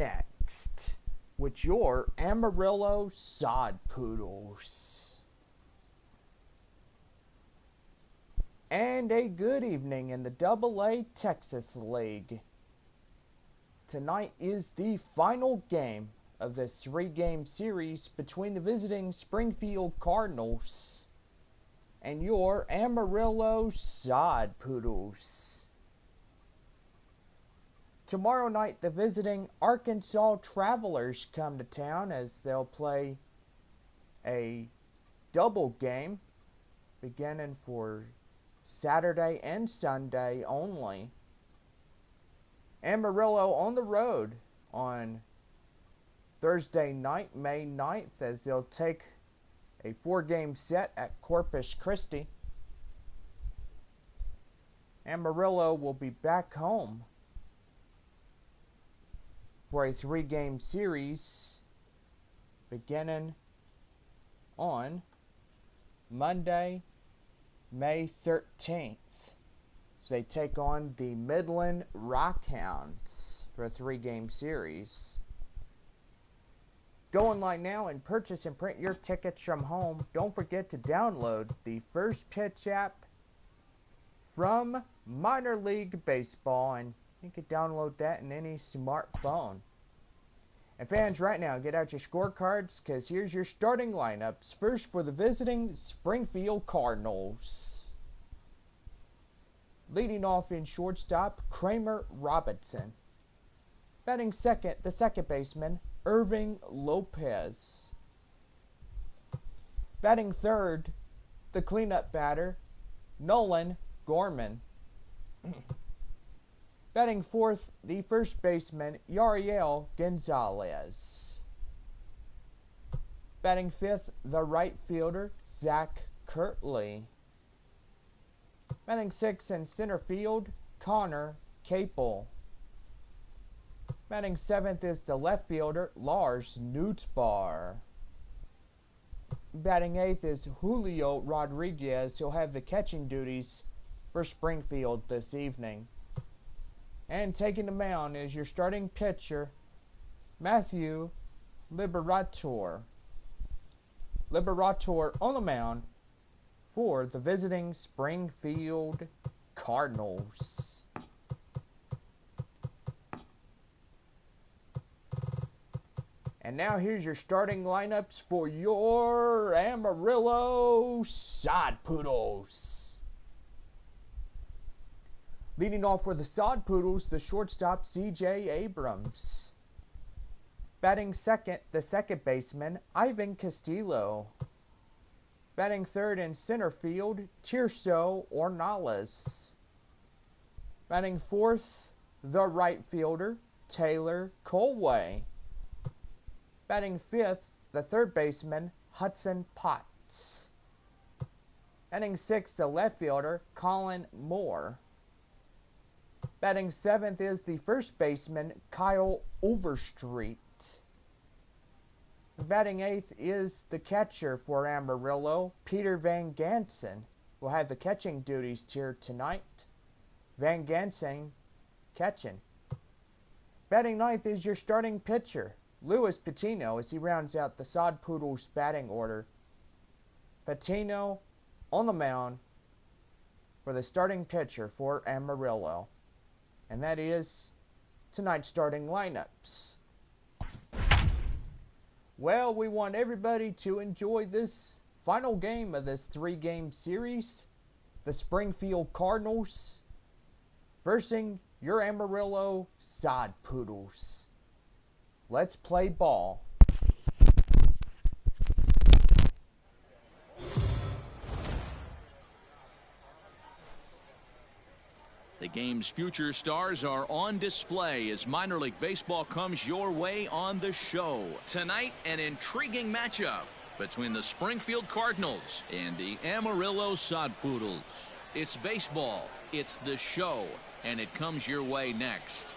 next with your Amarillo Sod Poodles. And a good evening in the AA Texas League. Tonight is the final game of the 3-game series between the visiting Springfield Cardinals and your Amarillo Sod Poodles. Tomorrow night, the visiting Arkansas Travelers come to town as they'll play a double game beginning for Saturday and Sunday only. Amarillo on the road on Thursday night, May 9th, as they'll take a 4-game set at Corpus Christi. Amarillo will be back home for a 3-game series beginning on Monday, May 13th. As they take on the Midland Rockhounds for a 3-game series. Go online now and purchase and print your tickets from home. Don't forget to download the First Pitch app from Minor League Baseball, and you can download that in any smartphone. And fans, right now, get out your scorecards, because here's your starting lineups. First, for the visiting Springfield Cardinals. Leading off in shortstop, Kramer Robinson. Batting second, the second baseman, Irving Lopez. Batting third, the cleanup batter, Nolan Gorman. Batting fourth, the first baseman, Yariel Gonzalez. Batting fifth, the right fielder, Zach Kirtley. Batting sixth in center field, Connor Capel. Batting seventh is the left fielder, Lars Nutzbar. Batting eighth is Julio Rodriguez. He'll have the catching duties for Springfield this evening. And taking the mound is your starting pitcher, Matthew Liberator. Liberator on the mound for the visiting Springfield Cardinals. And now here's your starting lineups for your Amarillo Sod Poodles. Leading off for the Sod Poodles, the shortstop, C.J. Abrams. Batting second, the second baseman, Ivan Castillo. Batting third in center field, Tirso Ornales. Batting fourth, the right fielder, Taylor Colway. Batting fifth, the third baseman, Hudson Potts. Batting sixth, the left fielder, Colin Moore. Batting seventh is the first baseman, Kyle Overstreet. Batting eighth is the catcher for Amarillo, Peter Van Gansen. Will have the catching duties here tonight. Van Gansen catching. Batting ninth is your starting pitcher, Louis Patino, as he rounds out the Sod Poodles batting order. Patino on the mound for the starting pitcher for Amarillo. And that is tonight's starting lineups. Well, we want everybody to enjoy this final game of this 3-game series. The Springfield Cardinals versus your Amarillo Sod Poodles. Let's play ball. The game's future stars are on display as minor league baseball comes your way on the show. Tonight, an intriguing matchup between the Springfield Cardinals and the Amarillo Sod Poodles. It's baseball, it's the show, and it comes your way next.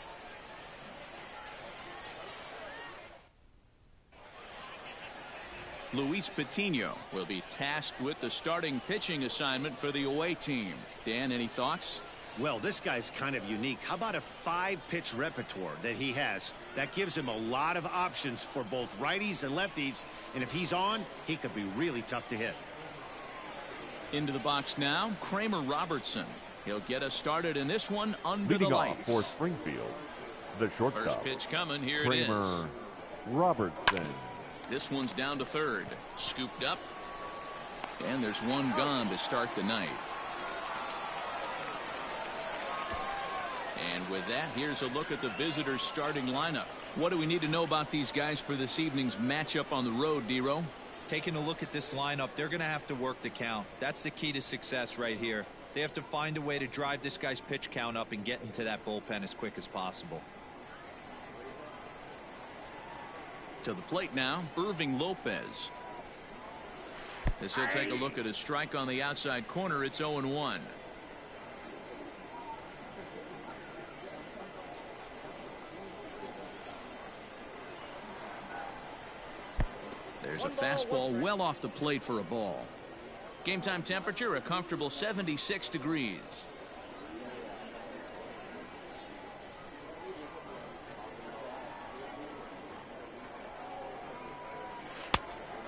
Luis Patino will be tasked with the starting pitching assignment for the away team. Dan, any thoughts? Well, this guy's kind of unique. How about a 5-pitch repertoire that he has? That gives him a lot of options for both righties and lefties. And if he's on, he could be really tough to hit. Into the box now, Kramer Robertson. He'll get us started in this one under Leading the off lights. for Springfield, the shortstop. First pitch coming. Here it Kramer is. Robertson. This one's down to third. Scooped up. And there's one gone to start the night. And with that, here's a look at the visitors' starting lineup. What do we need to know about these guys for this evening's matchup on the road, D-Row? Taking a look at this lineup, they're going to have to work the count. That's the key to success right here. They have to find a way to drive this guy's pitch count up and get into that bullpen as quick as possible. To the plate now, Irving Lopez. As he'll take a look at his strike on the outside corner, it's 0-1. There's a fastball well off the plate for a ball. Game time temperature, a comfortable 76 degrees.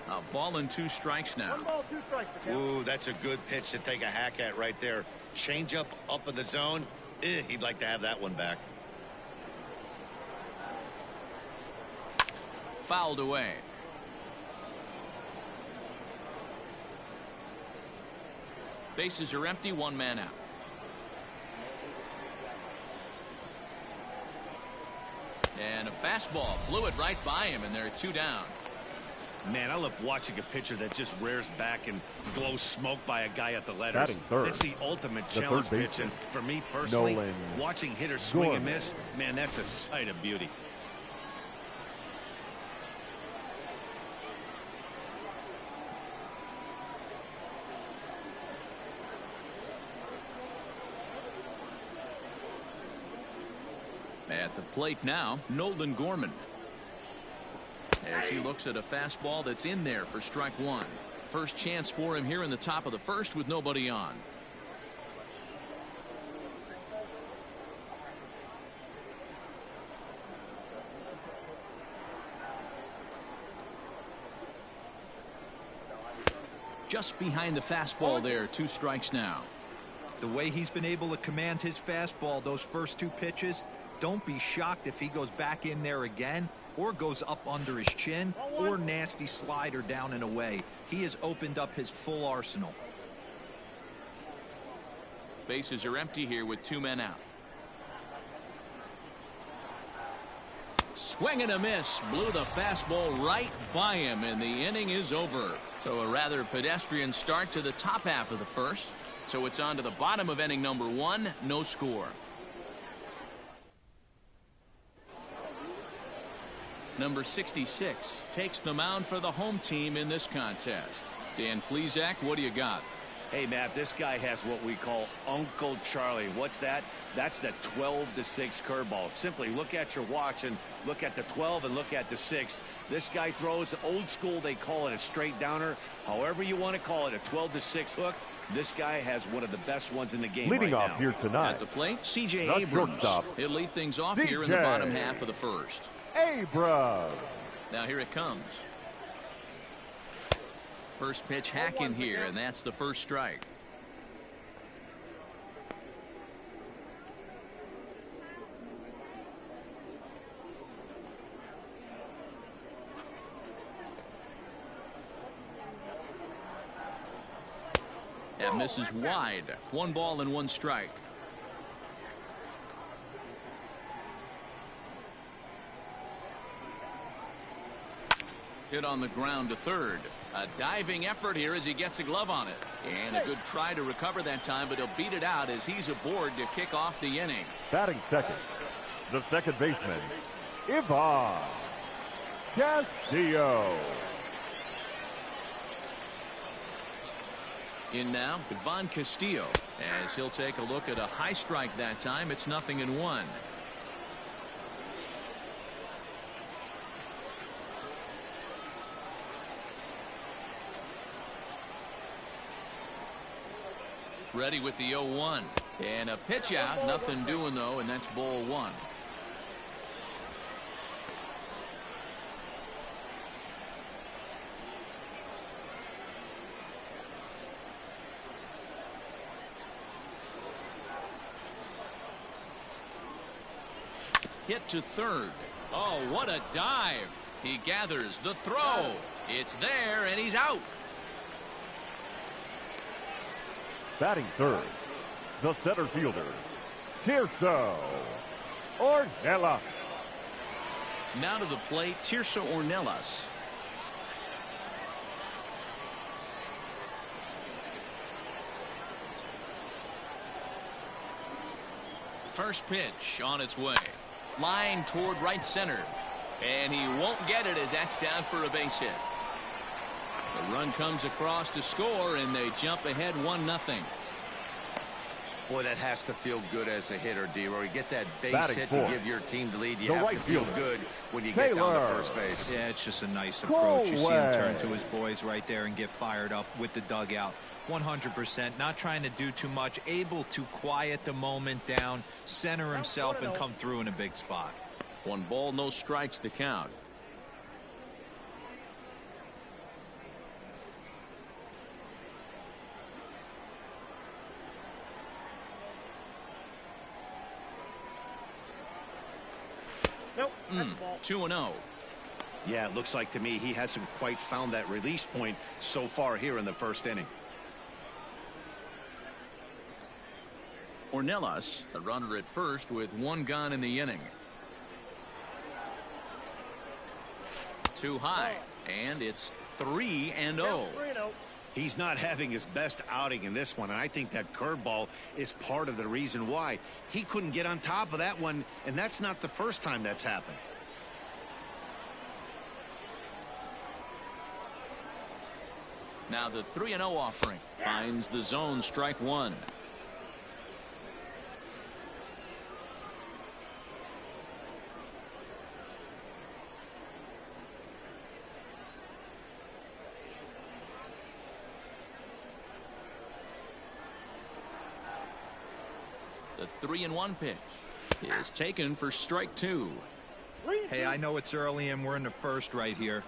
A ball and 2 strikes now. 1 ball, 2 strikes. Ooh, that's a good pitch to take a hack at right there. Change up in the zone. He'd like to have that one back. Fouled away. Bases are empty, 1 man out. And a fastball blew it right by him, and there are 2 down. Man, I love watching a pitcher that just rears back and blows smoke by a guy at the letters. Batting third, That's the ultimate the challenge third pitch. And baseman, for me personally, Nolan watching hitters swing and Gorman. miss, man, that's a sight of beauty. At the plate now, Nolan Gorman. As he looks at a fastball that's in there for strike 1. First chance for him here in the top of the first with nobody on. Just behind the fastball there, 2 strikes now. The way he's been able to command his fastball those first 2 pitches, don't be shocked if he goes back in there again or goes up under his chin or nasty slider down and away. He has opened up his full arsenal. Bases are empty here with 2 men out. Swing and a miss. Blew the fastball right by him, and the inning is over. So a rather pedestrian start to the top half of the first. So it's on to the bottom of inning number 1. No score. Number 66 takes the mound for the home team in this contest. Dan Plesac, what do you got? Hey, Matt, this guy has what we call Uncle Charlie. What's that? That's the 12-6 curveball. Simply look at your watch and look at the 12 and look at the 6. This guy throws old school. They call it a straight downer. However you want to call it, a 12-6 hook. This guy has one of the best ones in the game Leading right off now. here tonight, At the plate, C.J. the Abrams. shortstop, He'll lead things off C.J. here in the bottom half of the first. Abrams. Now here it comes. First pitch hack in here, and that's the first strike. That misses wide. 1 ball and 1 strike. Hit on the ground to third. A diving effort here as he gets a glove on it. And a good try to recover that time, but he'll beat it out as he's aboard to kick off the inning. Batting second, the second baseman, Ivan Castillo. In now, Ivan Castillo, as he'll take a look at a high strike that time. It's 0-1. Ready with the 0-1. And a pitch out, nothing doing though, and that's ball one. Hit to third. Oh, what a dive. He gathers the throw. It's there, and he's out. Batting third, the center fielder, Tirso Ornelas. Now to the plate, Tirso Ornelas. First pitch on its way. Line toward right center. And he won't get it as that's down for a base hit. The run comes across to score, and they jump ahead 1-0. Boy, that has to feel good as a hitter, D-Roy. You get that base Batting hit fourth, to give your team the lead. You the have right to feel fielder, good when you get down to first base. Yeah, it's just a nice approach. You see him turn Colway. to his boys right there and get fired up with the dugout. 100%, not trying to do too much, able to quiet the moment down, center himself, and come through in a big spot. 1 ball, no strikes to count. Nope. 2-0. Yeah, it looks like to me he hasn't quite found that release point so far here in the first inning. Ornelas, a runner at first with 1 gone in the inning. Too high, and it's 3-0. He's not having his best outing in this one, and I think that curveball is part of the reason why. He couldn't get on top of that one, and that's not the first time that's happened. Now the 3-0 offering finds the zone, strike 1. The 3-1 pitch is taken for strike 2. Hey, I know it's early and we're in the first right here,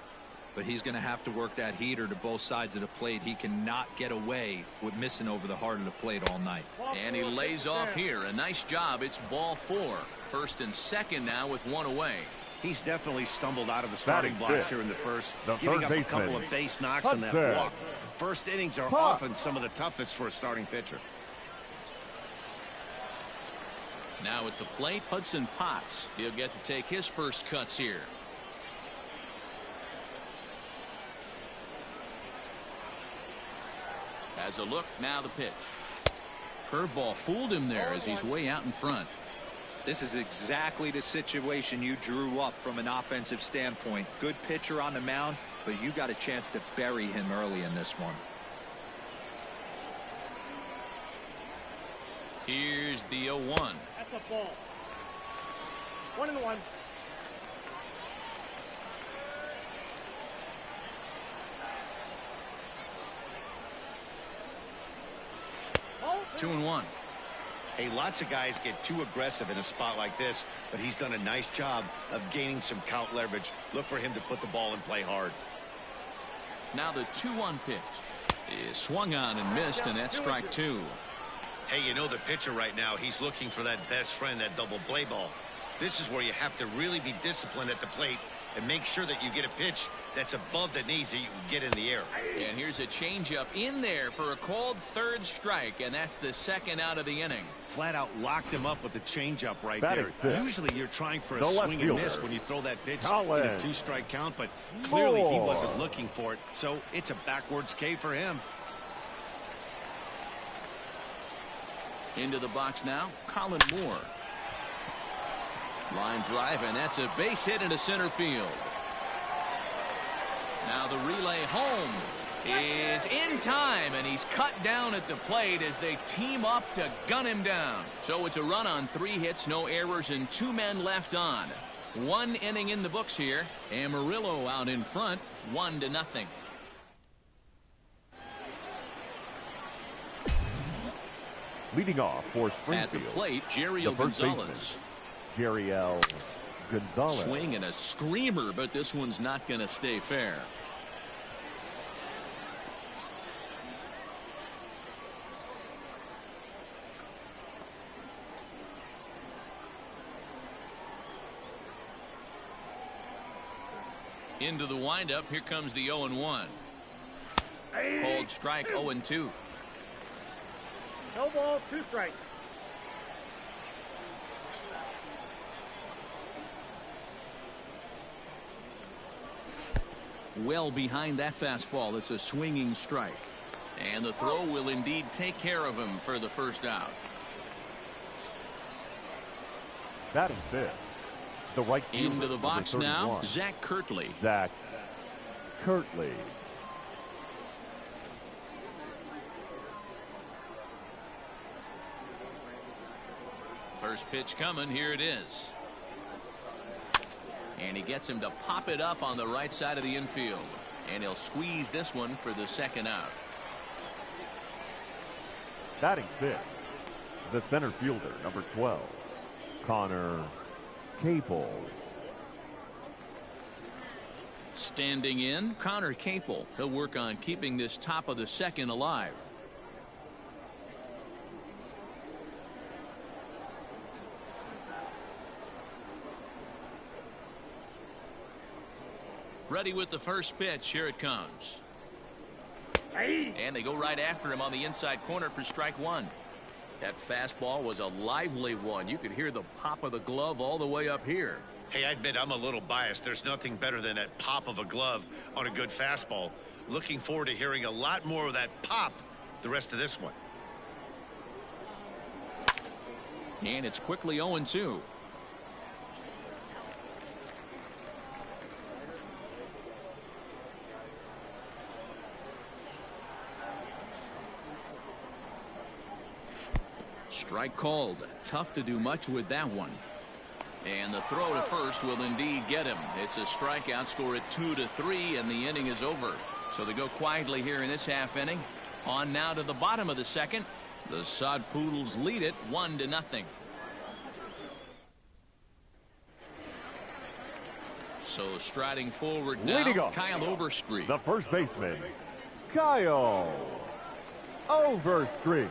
but he's going to have to work that heater to both sides of the plate. He cannot get away with missing over the heart of the plate all night. And he lays off here. A nice job. It's ball 4. First and second now with 1 away. He's definitely stumbled out of the starting Batting blocks fifth, here in the first, the giving third up a couple baseman, of base knocks in that Hudson. walk. First innings are Puck. often some of the toughest for a starting pitcher. Now at the plate, Hudson Potts. He'll get to take his first cuts here. Has a look, now the pitch. Curveball fooled him there as he's way out in front. This is exactly the situation you drew up from an offensive standpoint. Good pitcher on the mound, but you got a chance to bury him early in this one. Here's the 0-1. That's a ball. 1-1. 2-1. Hey, lots of guys get too aggressive in a spot like this, but he's done a nice job of gaining some count leverage. Look for him to put the ball in play hard. Now the 2-1 pitch is swung on and missed, and that's strike 2. Hey, you know the pitcher right now, he's looking for that best friend, that double play ball. This is where you have to really be disciplined at the plate and make sure that you get a pitch that's above the knees that you can get in the air. And here's a changeup in there for a called third strike, and that's the second out of the inning. Flat out locked him up with the changeup right Batting there. fifth, Usually you're trying for a the left swing and miss fielder, when you throw that pitch in a Collins. 2-strike count, but clearly he Moore. wasn't looking for it, so it's a backwards K for him. Into the box now, Colin Moore. Line drive, and that's a base hit into center field. Now the relay home is in time, and he's cut down at the plate as they team up to gun him down. So it's a run on 3 hits, no errors, and 2 men left on. 1 inning in the books here. Amarillo out in front, 1-0. Leading off for At Springfield, the plate, Jerry the first Gonzalez. baseman, Jerry L. Gonzalez. Swing and a screamer, but this one's not going to stay fair. Into the windup, here comes the 0-1. Called strike 0-2. No ball, 2 strikes. Well behind that fastball. It's a swinging strike. And the throw will indeed take care of him for the first out. Batting fifth, the right fielder, Into the box now, 31, Zach Kirtley. Zach Kirtley. First pitch coming. Here it is. And he gets him to pop it up on the right side of the infield. And he'll squeeze this one for the second out. Batting fifth, the center fielder, number 12, Connor Capel. Standing in, Connor Capel. He'll work on keeping this top of the second alive. Ready with the first pitch. Here it comes. And they go right after him on the inside corner for strike 1. That fastball was a lively one. You could hear the pop of the glove all the way up here. Hey, I admit I'm a little biased. There's nothing better than that pop of a glove on a good fastball. Looking forward to hearing a lot more of that pop the rest of this one. And it's quickly 0-2. Strike called. Tough to do much with that one. And the throw to first will indeed get him. It's a strikeout. Score at 2-3, and the inning is over. So they go quietly here in this half inning. On now to the bottom of the second. The Sod Poodles lead it 1-0. So striding forward now, Leading off, Kyle Overstreet. the first baseman, Kyle Overstreet.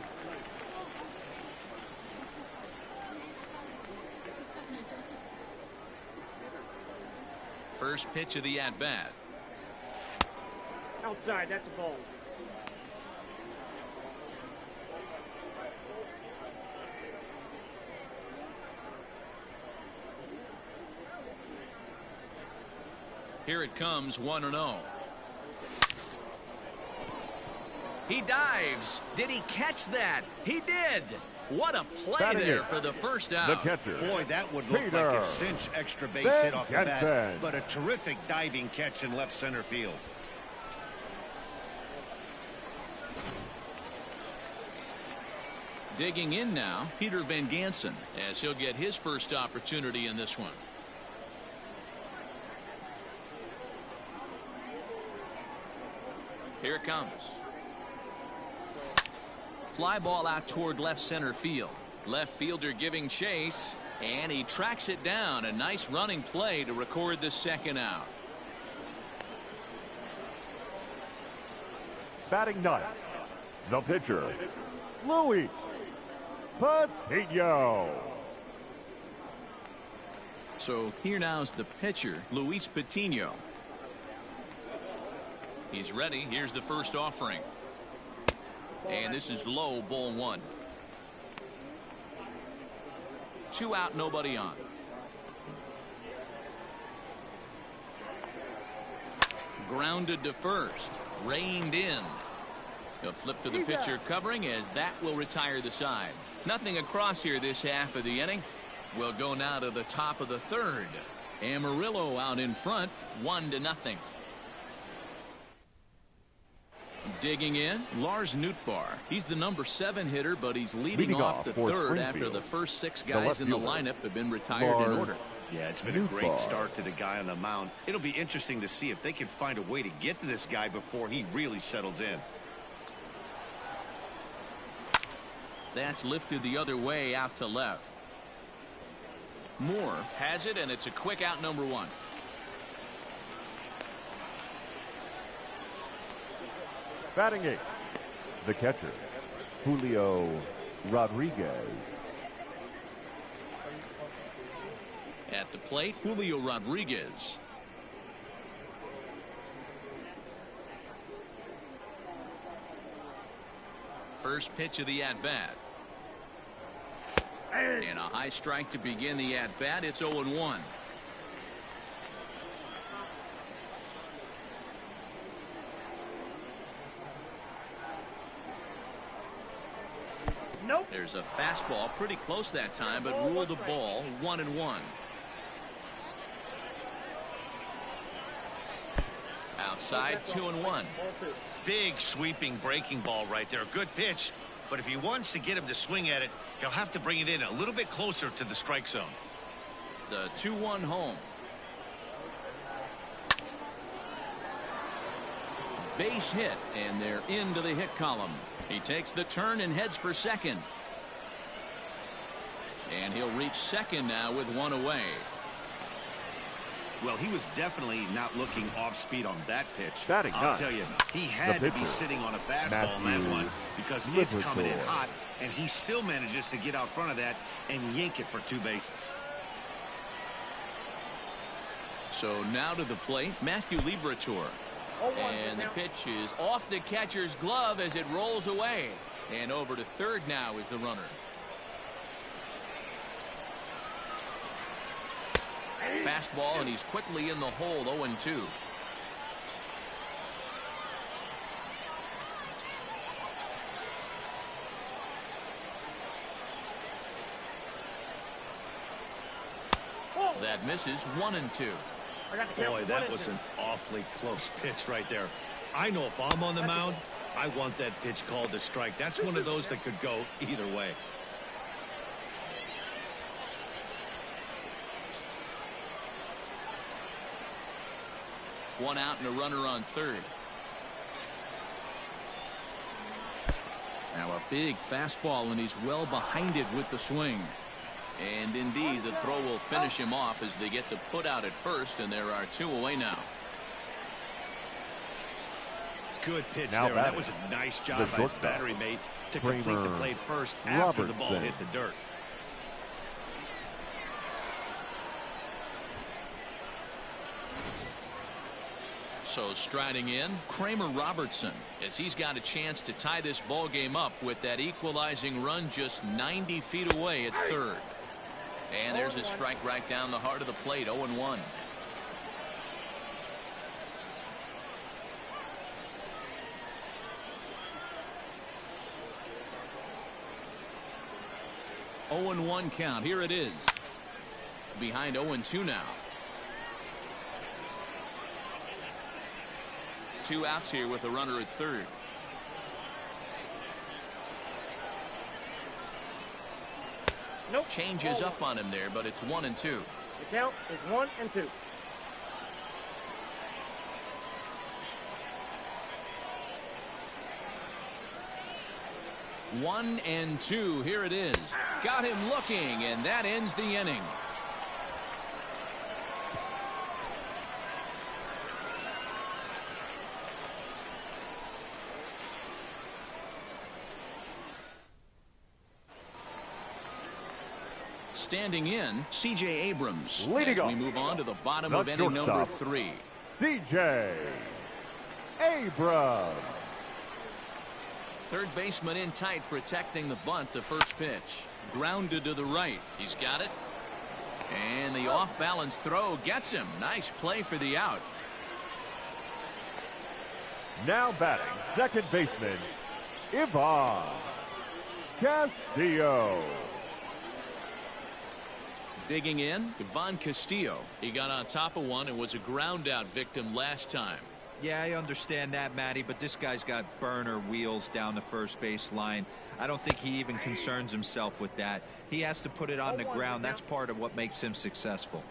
First pitch of the at-bat. Outside, that's a ball. Here it comes, 1-0. He dives. Did he catch that? He did. What a play Batting there it, for the first the out. catcher, Boy, that would look Peter like a cinch extra base hit off the bat. Jensen. But a terrific diving catch in left center field. Digging in now, Peter Van Gansen, as he'll get his first opportunity in this one. Here it comes. Fly ball out toward left center field. Left fielder giving chase, and he tracks it down. A nice running play to record the second out. Batting ninth, the pitcher, Luis Patino. So here now is the pitcher, Luis Patino. He's ready. Here's the first offering. And this is low, ball 1. 2 out, nobody on. Grounded to first. Reined in. He'll flip to the pitcher covering, as that will retire the side. Nothing across here this half of the inning. We'll go now to the top of the third. Amarillo out in front, 1-0. Digging in, Lars Nootbaar. He's the number 7 hitter, but he's leading off the third after the first 6 guys in the lineup have been retired in order. Yeah, it's been a great start to the guy on the mound. It'll be interesting to see if they can find a way to get to this guy before he really settles in. That's lifted the other way out to left. Moore has it, and it's a quick out, number 1. Batting 8th, the catcher, Julio Rodriguez. At the plate, Julio Rodriguez. First pitch of the at-bat. And a high strike to begin the at-bat. It's 0-1. Nope. There's a fastball pretty close that time, but ruled a ball. 1-1. Outside, 2-1. Big sweeping breaking ball right there. Good pitch. But if he wants to get him to swing at it, he'll have to bring it in a little bit closer to the strike zone. The 2-1 home. Base hit, and they're into the hit column. He takes the turn and heads for second. And he'll reach second now with 1 away. Well, he was definitely not looking off speed on that pitch. Batting I'll 9, tell you, he had to be sitting on a fastball on that one because it's coming in hot, and he still manages to get out front of that and yank it for 2 bases. So now to the plate, Matthew Liberatore. And the pitch is off the catcher's glove as it rolls away. And over to third now is the runner. Fastball, and he's quickly in the hole. 0-2. That misses. 1-2. Boy, that was an awfully close pitch right there. I know if I'm on the mound, I want that pitch called a strike. That's one of those that could go either way. One out and a runner on third. Now a big fastball, and he's well behind it with the swing. And indeed, the throw will finish him off as they get the put out at first, and there are 2 away now. Good pitch Now there. That was a nice job by his battery mate to complete the play first after the ball hit the dirt. So striding in, Kramer Robertson, as he's got a chance to tie this ball game up with that equalizing run just 90 feet away at third. And there's a strike right down the heart of the plate. 0-1. Oh and 1 count. Here it is. Behind 0-2 now. 2 outs here with a runner at third. Nope. Changes up on him there, but it's 1-2. The count is 1-2. One and 2. Here it is. Got him looking, and that ends the inning. Standing in, C.J. Abrams. Leading as we off, move on to the bottom the of inning number shortstop, 3. C.J. Abrams. Third baseman in tight, protecting the bunt. The first pitch. Grounded to the right. He's got it. And the off-balance throw gets him. Nice play for the out. Now batting, second baseman, Ivan Castillo. Digging in, Ivan Castillo. He got on top of one and was a ground out victim last time. Yeah, I understand that, Matty, but this guy's got burner wheels down the first base line. I don't think he even concerns himself with that. He has to put it on the ground. That's part of what makes him successful.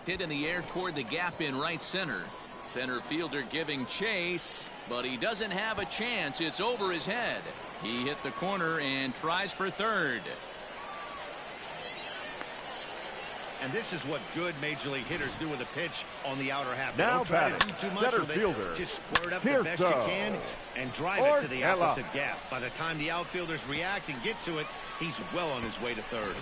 Hit in the air toward the gap in right center. Center fielder giving chase, but he doesn't have a chance. It's over his head. He hit the corner and tries for third. And this is what good major league hitters do with a pitch on the outer half. They Now don't try to batting, do too much with fielder, it. Just square it up the best you can and drive it to the Ortella. opposite gap. By the time the outfielders react and get to it, he's well on his way to third.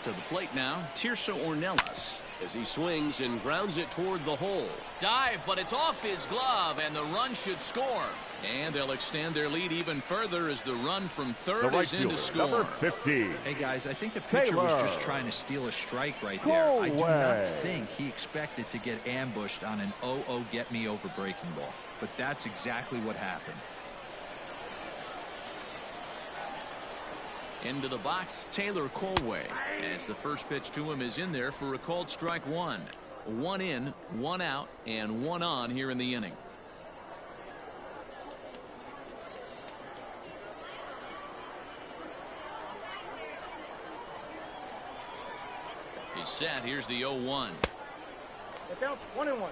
To the plate now, Tirso Ornelas, as he swings and grounds it toward the hole. Dive, but it's off his glove, and the run should score. And they'll extend their lead even further as the run from third The right is in to fielder, score. number 50. Hey, guys, I think the pitcher was just trying to steal a strike right there. I do not think he expected to get ambushed on an 0-0 get-me-over breaking ball. But that's exactly what happened. Into the box, Taylor Colway, as the first pitch to him is in there for a called strike one. One in, one out, and one on here in the inning. He's set. Here's the 0-1. The count 1-1.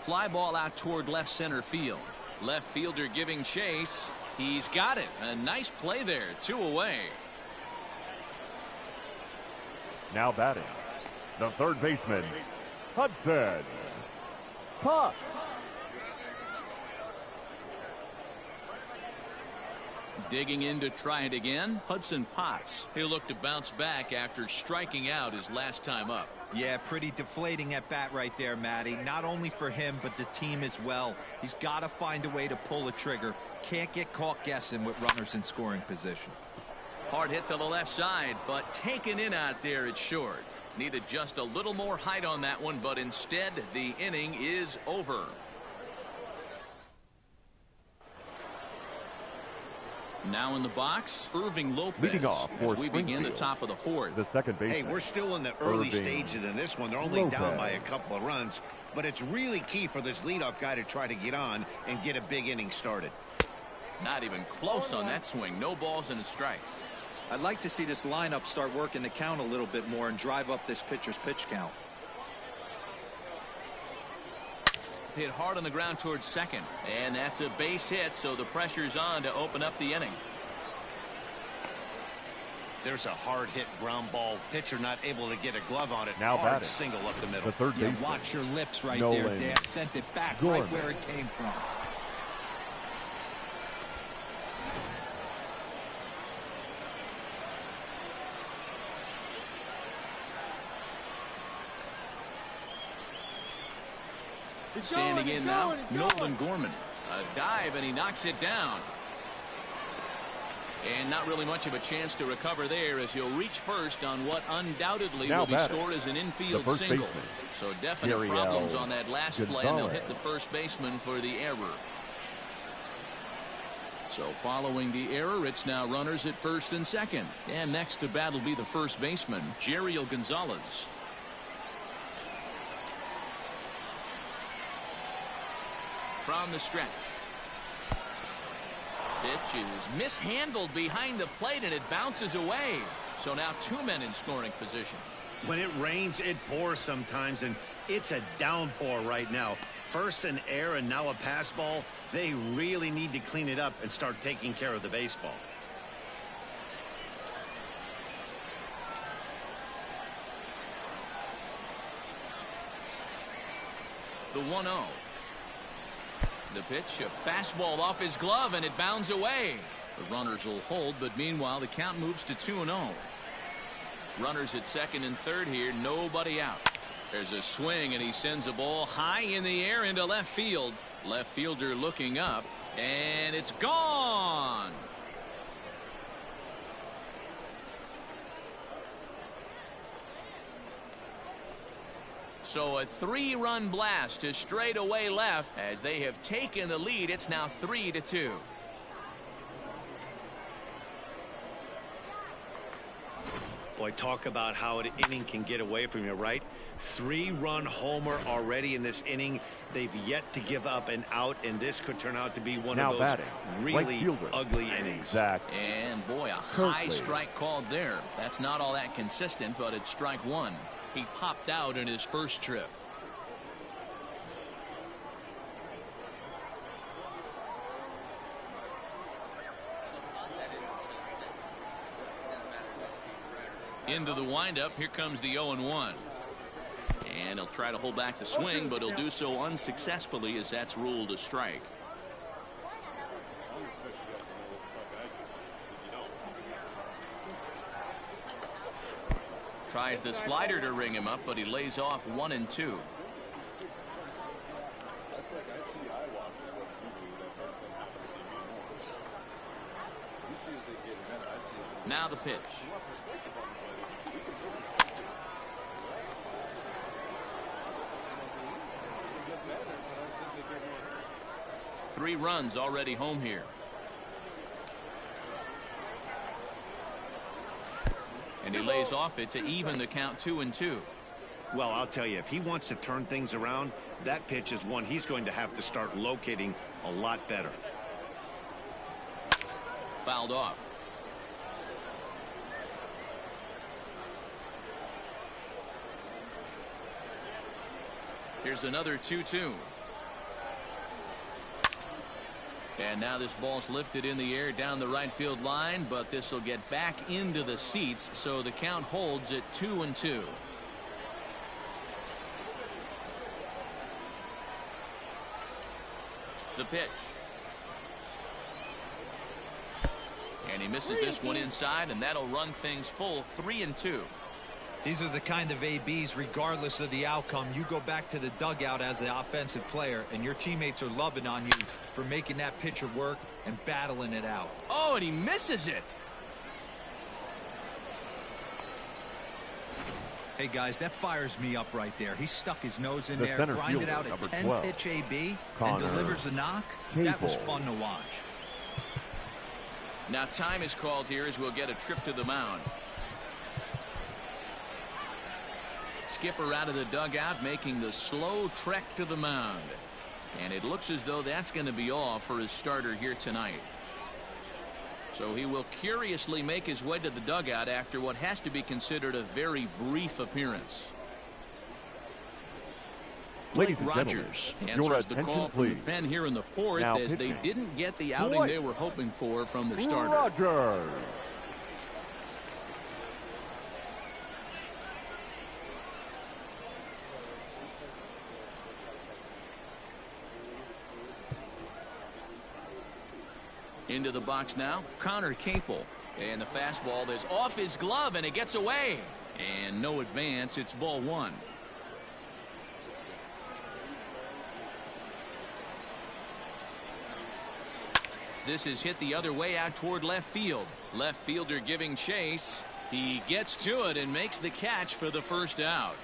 Fly ball out toward left center field. Left fielder giving chase. He's got it. A nice play there. 2 away. Now batting, the third baseman, Hudson Potts. Digging in to try it again, Hudson Potts. He'll look to bounce back after striking out his last time up. Yeah, pretty deflating at bat right there, Matty. Not only for him, but the team as well. He's got to find a way to pull a trigger. Can't get caught guessing with runners in scoring position. Hard hit to the left side, but taken in out there at short. Needed just a little more height on that one, but instead the inning is over. Now in the box, Irving Lopez. Leading off for as we begin the Springfield, top of the fourth. the second baseman. Hey, we're still in the early Irving stages in this one. They're only down Lopez. by a couple of runs, but it's really key for this leadoff guy to try to get on and get a big inning started. Not even close on that swing. No balls and a strike. I'd like to see this lineup start working the count a little bit more and drive up this pitcher's pitch count. Hit hard on the ground towards second, and that's a base hit, so the pressure's on to open up the inning. There's a hard hit ground ball. Pitcher not able to get a glove on it. Now hard batting, single up the middle. the third Yeah, baseman. watch your lips right Nolan there, Dan. Sent it back Gorman. right where it came from. Standing in now, Nolan Gorman. A dive, and he knocks it down. And not really much of a chance to recover there, as he'll reach first on what undoubtedly Now will be batting, scored as an the infield first single. baseman, So definite Gary problems L. on that last play, and they'll hit Gonzalez. the first baseman for the error. So following the error, it's now runners at first and second. And next to bat will be the first baseman, Jerry Gonzalez. From the stretch. Pitch is mishandled behind the plate, and it bounces away. So now 2 men in scoring position. When it rains, it pours sometimes, and it's a downpour right now. First an error and now a pass ball. They really need to clean it up and start taking care of the baseball. The 1-0. The pitch, a fastball off his glove, and it bounds away. The runners will hold, but meanwhile the count moves to 2-0. Runners at second and third here, nobody out. There's a swing, and he sends a ball high in the air into left field. Left fielder looking up, and it's gone. So a 3-run blast to straightaway left as they have taken the lead. It's now 3-2. Boy, talk about how an inning can get away from you, right? 3-run homer already in this inning. They've yet to give up an out, and this could turn out to be one of those really ugly innings. And boy, a high strike called there. That's not all that consistent, but it's strike one. He popped out in his first trip. Into the windup, here comes the 0-1. And he'll try to hold back the swing, but he'll do so unsuccessfully as that's ruled a strike. Tries the slider to ring him up, but he lays off 1-2. Now the pitch. Three runs already home here. And he lays off it to even the count 2-2. Well, I'll tell you, if he wants to turn things around, that pitch is one he's going to have to start locating a lot better. Fouled off. Here's another 2-2. And now this ball's lifted in the air down the right field line, but this will get back into the seats, so the count holds at 2-2. The pitch. And he misses this one inside, and that'll run things full 3-2. These are the kind of ABs, regardless of the outcome, you go back to the dugout as the offensive player, and your teammates are loving on you for making that pitcher work and battling it out. Oh, and he misses it. Hey, guys, that fires me up right there. He stuck his nose in there, grinded out a 10-pitch AB, and delivers the knock. That was fun to watch. Now time is called here as we'll get a trip to the mound. Skipper out of the dugout making the slow trek to the mound. And it looks as though that's going to be all for his starter here tonight. So he will curiously make his way to the dugout after what has to be considered a very brief appearance. Ladies and Rogers gentlemen, answers the call from the pen here in the fourth as they didn't get the outing they were hoping for from their starter. Rogers. Into the box now, Connor Capel. And the fastball is off his glove, and it gets away. And no advance, it's ball one. This is hit the other way out toward left field. Left fielder giving chase. He gets to it and makes the catch for the first out.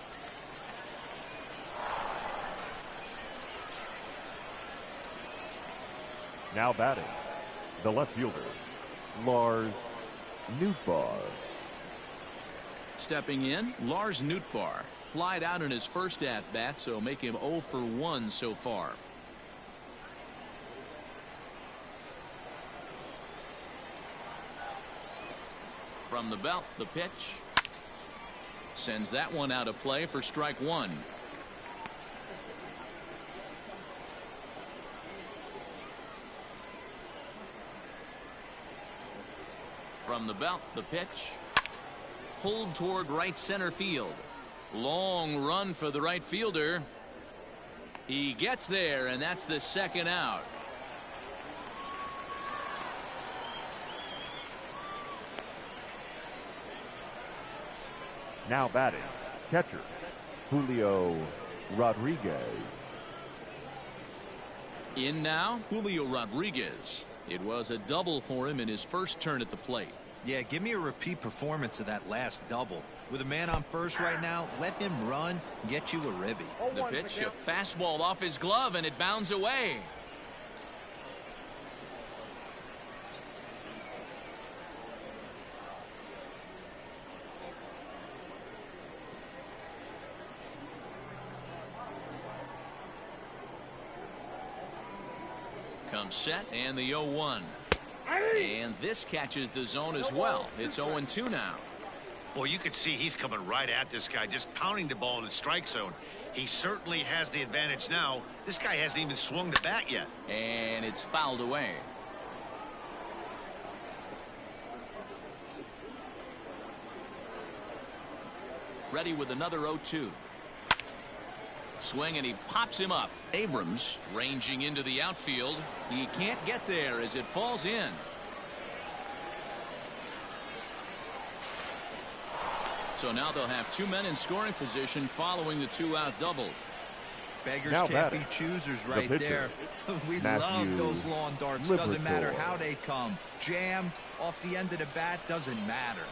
Now batting, the left fielder, Lars Nootbaar. Stepping in, Lars Nootbaar. Flied out in his first at-bat, so make him 0 for 1 so far. From the belt, the pitch. Sends that one out of play for strike one. From the belt, the pitch. Pulled toward right center field. Long run for the right fielder. He gets there, and that's the second out. Now batting, catcher, Julio Rodriguez. In now, Julio Rodriguez. It was a double for him in his first turn at the plate. Yeah, give me a repeat performance of that last double. With a man on first right now, let him run, get you a ribby. The pitch, a fastball off his glove, and it bounds away. comes set and the 0-1. And this catches the zone as well. It's 0-2 now. Well, you can see he's coming right at this guy, just pounding the ball in the strike zone. He certainly has the advantage now. This guy hasn't even swung the bat yet. And it's fouled away. Ready with another 0-2. Swing, and he pops him up. Abrams ranging into the outfield. He can't get there as it falls in. So now they'll have 2 men in scoring position following the 2-out double. Beggars Now can't batting, be choosers right the there. We Matthew love those lawn darts. Liberatore. Doesn't matter how they come. Jammed off the end of the bat, doesn't matter.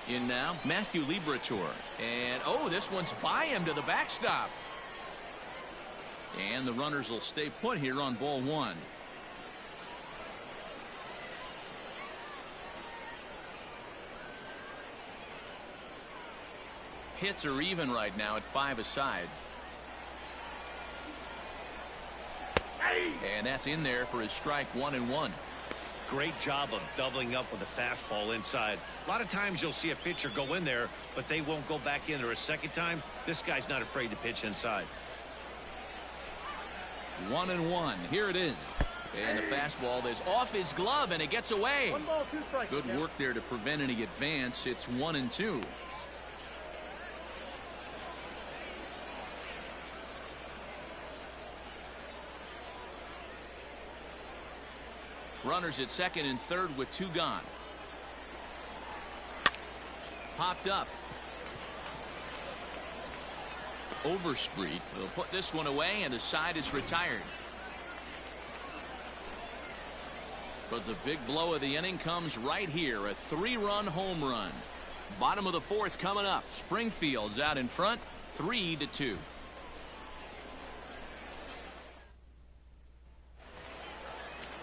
In now, Matthew Liberatore. And, oh, this one's by him to the backstop. And the runners will stay put here on ball 1. Hits are even right now at 5 aside. And that's in there for his strike 1-1. Great job of doubling up with a fastball inside. A lot of times you'll see a pitcher go in there, but they won't go back in there a second time. This guy's not afraid to pitch inside. 1-1. Here it is. And the fastball is off his glove, and it gets away. 1 ball, 2 strikes. Good work there to prevent any advance. It's 1-2. Runners at second and third with 2 gone. Popped up. Overstreet will put this one away, and the side is retired. But the big blow of the inning comes right here. A 3-run home run. Bottom of the 4th coming up. Springfield's out in front, 3-2.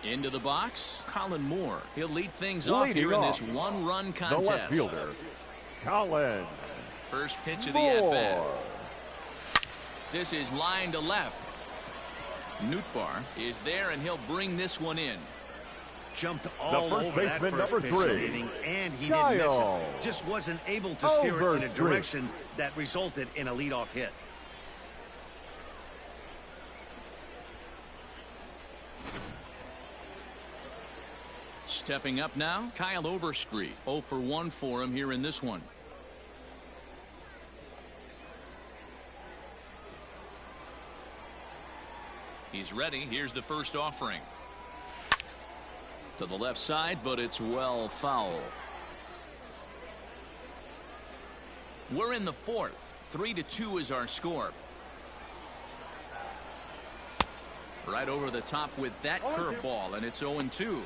Into the box, Colin Moore. He'll lead things off here in this 1-run contest. The left fielder, Colin. First pitch of the at-bat. This is line to left. Nootbaar is there, and he'll bring this one in. Jumped all first over that baseman, first number pitch of the 3. inning, and he didn't miss Kyle. it. Just wasn't able to steer it in a Overstreet. direction that resulted in a leadoff hit. Stepping up now, Kyle Overstreet. 0 for 1 for him here in this one. He's ready. Here's the first offering. To the left side, but it's well foul. We're in the 4th. 3-2 is our score. Right over the top with that curveball, and it's 0-2.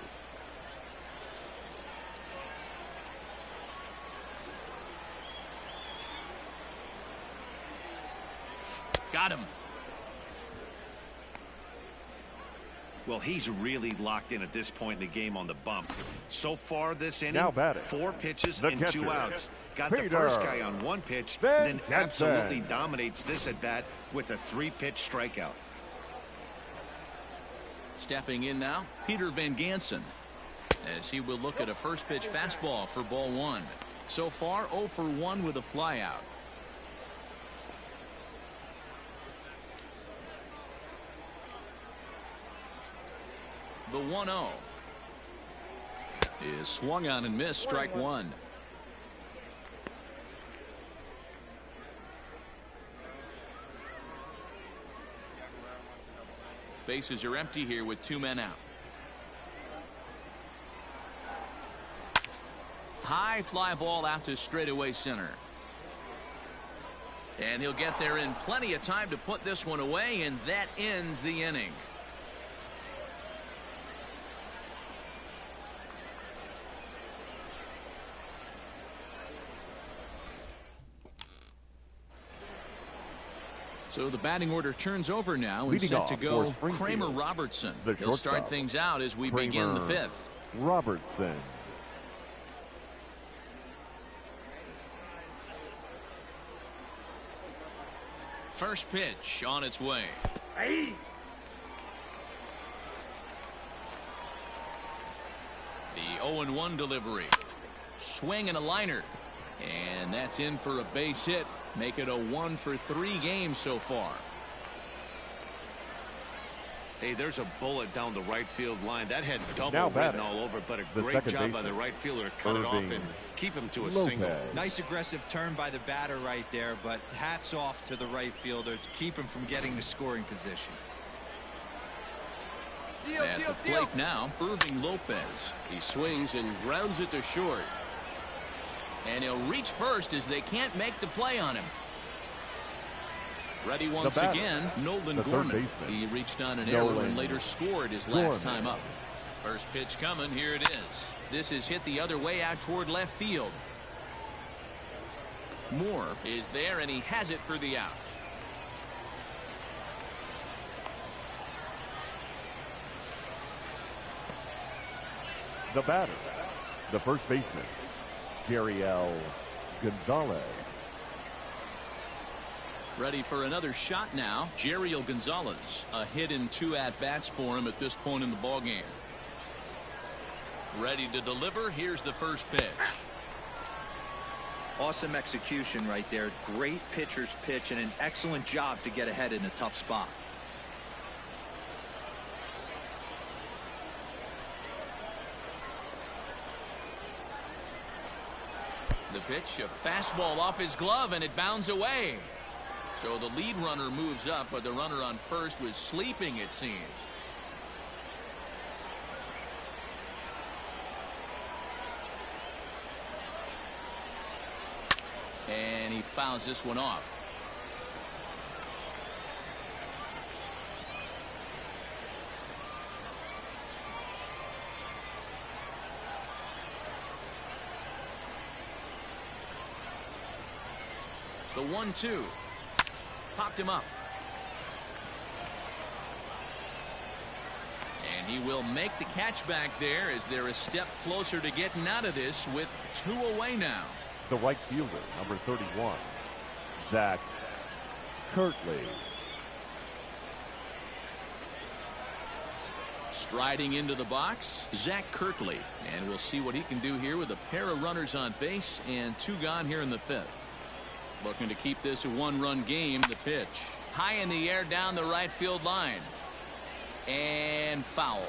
Got him. Well, he's really locked in at this point in the game on the bump. So far this inning, Now batting, 4 pitches the and 2 catcher, outs. Got Peter the first guy on 1 pitch, Van then Jansen. absolutely dominates this at bat with a 3-pitch strikeout. Stepping in now, Peter Van Jansen, as he will look at a first pitch fastball for ball 1. So far 0 for 1 with a flyout. The 1-0 is swung on and missed. Strike 1. Bases are empty here with 2 men out. High fly ball out to straightaway center. And he'll get there in plenty of time to put this one away, and that ends the inning. So the batting order turns over now and Leading set to off go for Springfield, Kramer Robertson. the He'll start shortstop. things out as we Kramer begin the 5th. Robertson. First pitch on its way. Hey. 0-1 delivery. Swing and a liner. And that's in for a base hit. Make it a 1-for-3 game so far. Hey, there's a bullet down the right field line. That had double written all over, but a great job by the right fielder to cut it off and keep him to a single. Nice aggressive turn by the batter right there, but hats off to the right fielder to keep him from getting the scoring position. At the plate now, Irving Lopez. He swings and grounds it to short. And he'll reach first as they can't make the play on him. Ready once again, Nolan Gorman. He reached on an error and later scored his last time up. First pitch coming, here it is. This is hit the other way out toward left field. Moore is there and he has it for the out. The batter, the first baseman, Jeriel Gonzalez. Ready for another shot now. Jeriel Gonzalez. A hit in 2 at-bats for him at this point in the ballgame. Ready to deliver. Here's the first pitch. Awesome execution right there. Great pitcher's pitch and an excellent job to get ahead in a tough spot. The pitch, a fastball off his glove, and it bounds away. So the lead runner moves up, but the runner on first was sleeping, it seems. And he fouls this one off. The 1-2. Popped him up. And he will make the catch back there as they're a step closer to getting out of this with 2 away now. The right fielder, number 31, Zach Kirtley. Striding into the box, Zach Kirtley. And we'll see what he can do here with a pair of runners on base and 2 gone here in the 5th. Looking to keep this a 1-run game. The pitch. High in the air down the right field line. And foul.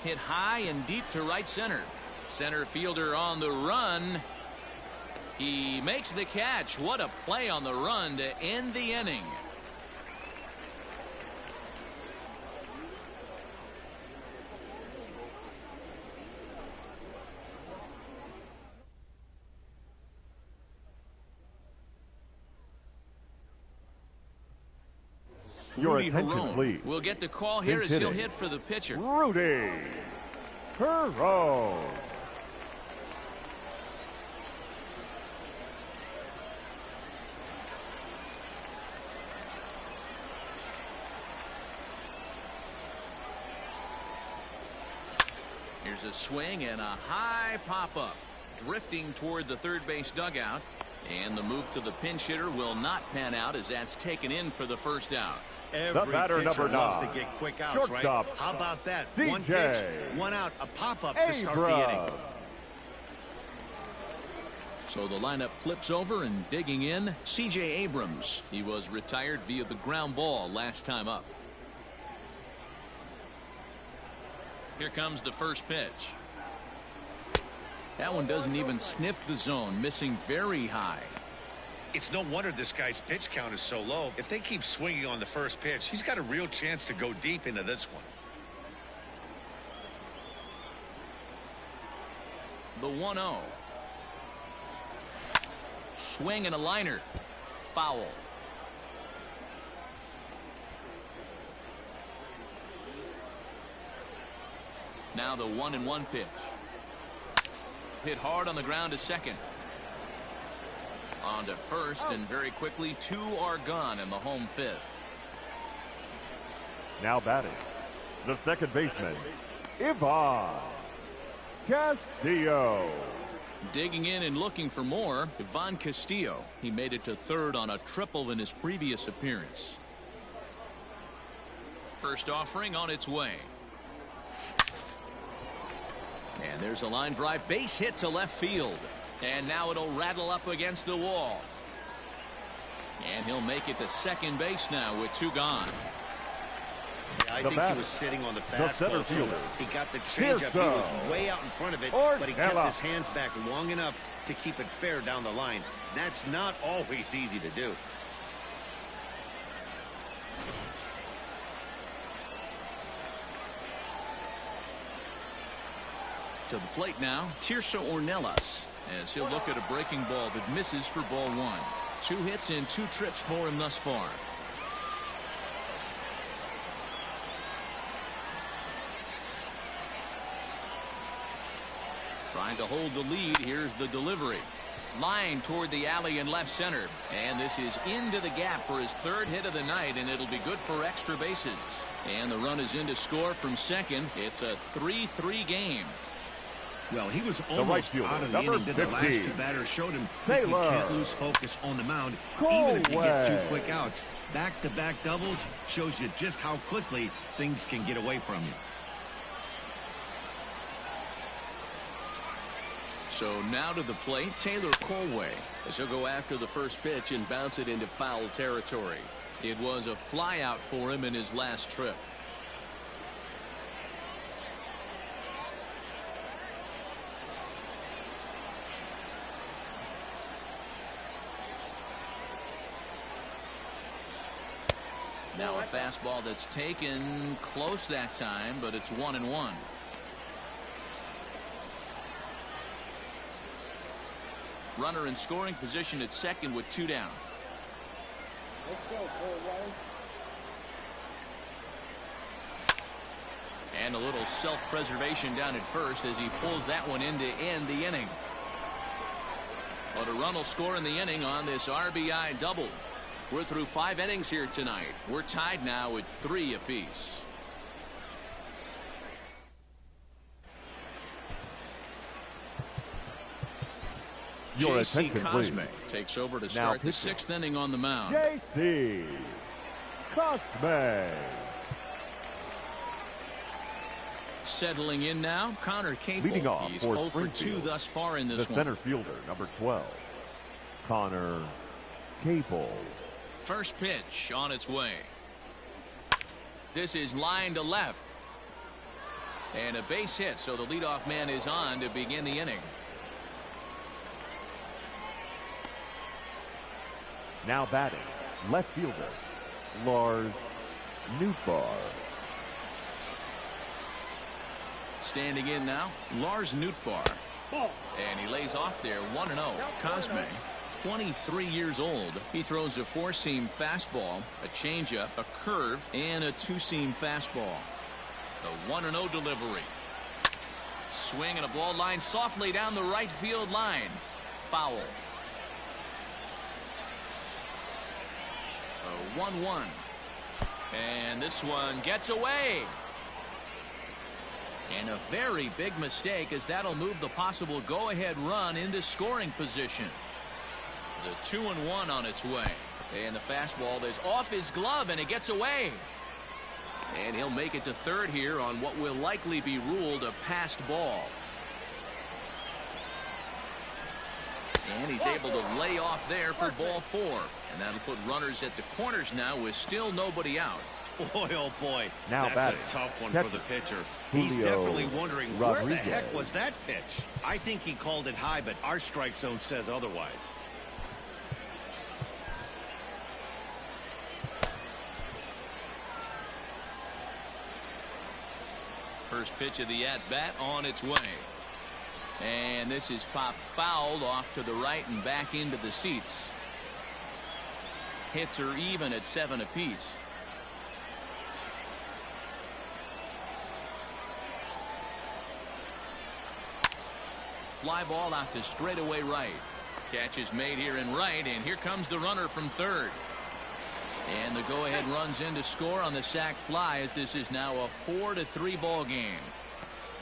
Hit high and deep to right center. Center fielder on the run. He makes the catch. What a play on the run to end the inning. Your attention, please. We'll get the call here as he'll hit for the pitcher. Rudy Perot. Here's a swing and a high pop-up. Drifting toward the third base dugout. And the move to the pinch hitter will not pan out as that's taken in for the first out. Every batter, pitcher number 9. loves to get quick outs, right? How about that? One pitch, 1 out, a pop-up to start the inning. So the lineup flips over and digging in, C.J. Abrams. He was retired via the ground ball last time up. Here comes the first pitch. That one doesn't even sniff the zone, missing very high. It's no wonder this guy's pitch count is so low. If they keep swinging on the first pitch, he's got a real chance to go deep into this one. The 1-0. Swing and a liner. Foul. Now the 1-1 pitch. Hit hard on the ground to second. On to first, and very quickly 2 are gone in the home 5th. Now batting, the second baseman, Ivan Castillo. Digging in and looking for more, Ivan Castillo. He made it to third on a triple in his previous appearance. First offering on its way. And there's a line drive, base hit to left field. And now it'll rattle up against the wall. And he'll make it to second base now with 2 gone. Yeah, I think he was sitting on the fastball, so he got the changeup. He was way out in front of it, but he kept his hands back long enough to keep it fair down the line. That's not always easy to do. To the plate now, Tirso Ornelas, as he'll look at a breaking ball that misses for ball 1. 2 hits and 2 trips for him thus far. Trying to hold the lead. Here's the delivery. Line toward the alley in left center. And this is into the gap for his 3rd hit of the night, and it'll be good for extra bases. And the run is in to score from second. It's a 3-3 game. Well, he was almost out of the inning. The last 2 batters showed him that you can't lose focus on the mound, even if you get 2 quick outs. Back-to-back doubles shows you just how quickly things can get away from you. So now to the plate, Taylor Colway, as he'll go after the first pitch and bounce it into foul territory. It was a flyout for him in his last trip. Now a fastball that's taken close that time, but it's 1-1. Runner in scoring position at second with 2 down. Let's go, Colway. And a little self-preservation down at first as he pulls that one in to end the inning. But a run will score in the inning on this RBI double. We're through 5 innings here tonight. We're tied now at 3 apiece. J.C. Cosme takes over to start the 6th inning on the mound. J.C. Cosme. Settling in now, Connor Cable. Leading off He's for 0 for 2 thus far in this the one. center fielder, number 12, Connor Cable. First pitch on its way. This is line to left. And a base hit, so the leadoff man is on to begin the inning. Now batting, left fielder, Lars Nootbaar. Standing in now, Lars Nootbaar. And he lays off there 1-0. Cosme, 23 years old. He throws a 4-seam fastball, a changeup, a curve, and a 2-seam fastball. The 1-0 delivery. Swing and a ball line softly down the right field line. Foul. A 1-1. And this one gets away. And a very big mistake, as that'll move the possible go-ahead run into scoring position. The 2-1 on its way. And the fastball is off his glove, and it gets away. And he'll make it to third here on what will likely be ruled a passed ball. And he's able to lay off there for ball 4. And that'll put runners at the corners now with still nobody out. Boy, oh boy, now that's batting, a tough one for the pitcher. Julio He's definitely wondering, where the Rodriguez. heck was that pitch? I think he called it high, but our strike zone says otherwise. First pitch of the at-bat on its way. And this is popped fouled off to the right and back into the seats. Hits are even at 7 apiece. Fly ball out to straightaway right. Catch is made here in right, and here comes the runner from third. And the go-ahead runs in to score on the sac fly, as this is now a 4-3 ball game.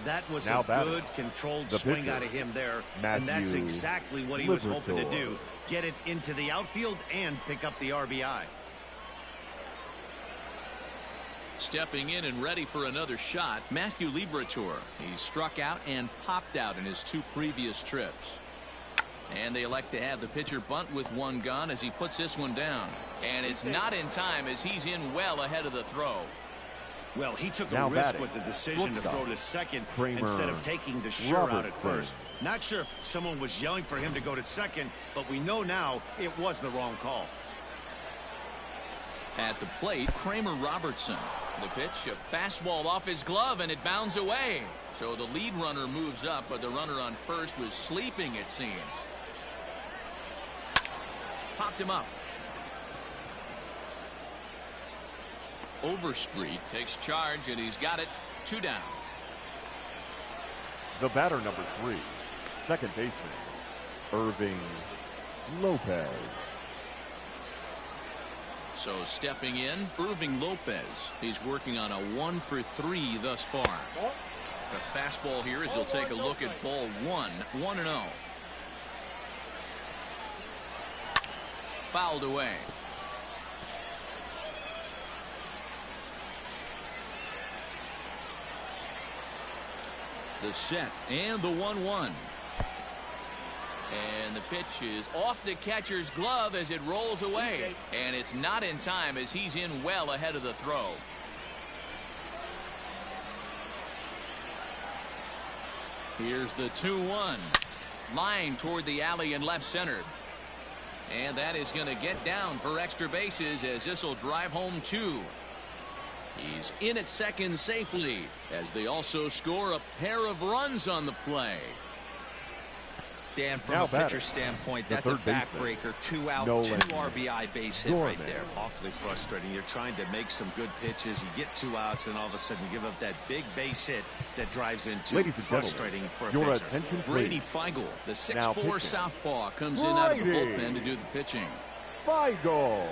That was Now a good, controlled the swing pitcher, out of him there. Matthew And that's exactly what he was hoping to Liberatore. do. Get it into the outfield and pick up the RBI. Stepping in and ready for another shot, Matthew Liberatore. He struck out and popped out in his 2 previous trips. And they elect to have the pitcher bunt with 1 gone as he puts this one down. And it's not in time as he's in well ahead of the throw. Well, he took Now a risk batting, with the decision to throw to second Kramer instead of taking the sure out at Robertson. first. Not sure if someone was yelling for him to go to second, but we know now it was the wrong call. At the plate, Kramer Robertson. The pitch, a fastball off his glove, and it bounds away. So the lead runner moves up, but the runner on first was sleeping, it seems. Popped him up. Overstreet takes charge, and he's got it. 2 down. The batter, number 3, second baseman, Irving Lopez. So stepping in, Irving Lopez. He's working on a 1 for 3 thus far. The fastball here as he'll take a look at ball 1, 1-0. Fouled away. The set and the 1-1. And the pitch is off the catcher's glove as it rolls away. And it's not in time as he's in well ahead of the throw. Here's the 2-1. Line toward the alley in left center. And that is going to get down for extra bases as this will drive home 2. He's in at second safely as they also score a pair of runs on the play. Dan, from Now a batting, pitcher standpoint, the that's a third baseman, backbreaker. 2 out, Nolan 2 RBI base hit right Gorman. there. Awfully frustrating. You're trying to make some good pitches. You get 2 outs, and all of a sudden you give up that big base hit that drives in 2. Ladies and Frustrating gentlemen, for a your pitcher. attention Brady please. Feigl, the Now 6'4 pitching. southpaw, comes in out of the Brady. bullpen to do the pitching. Feigl.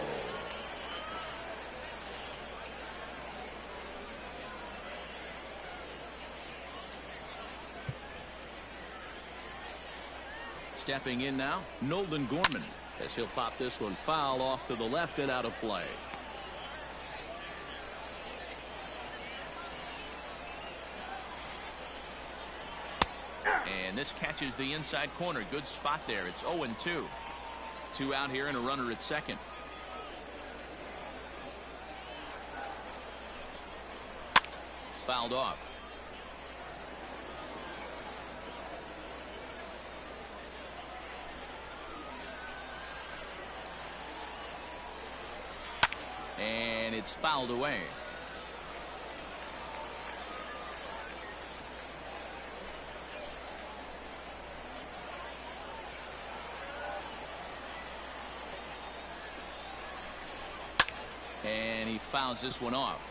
Stepping in now, Nolan Gorman, as he'll pop this one foul off to the left and out of play. And this catches the inside corner. Good spot there. It's 0-2. 2 out here and a runner at second. Fouled off. And it's fouled away. And he fouls this one off.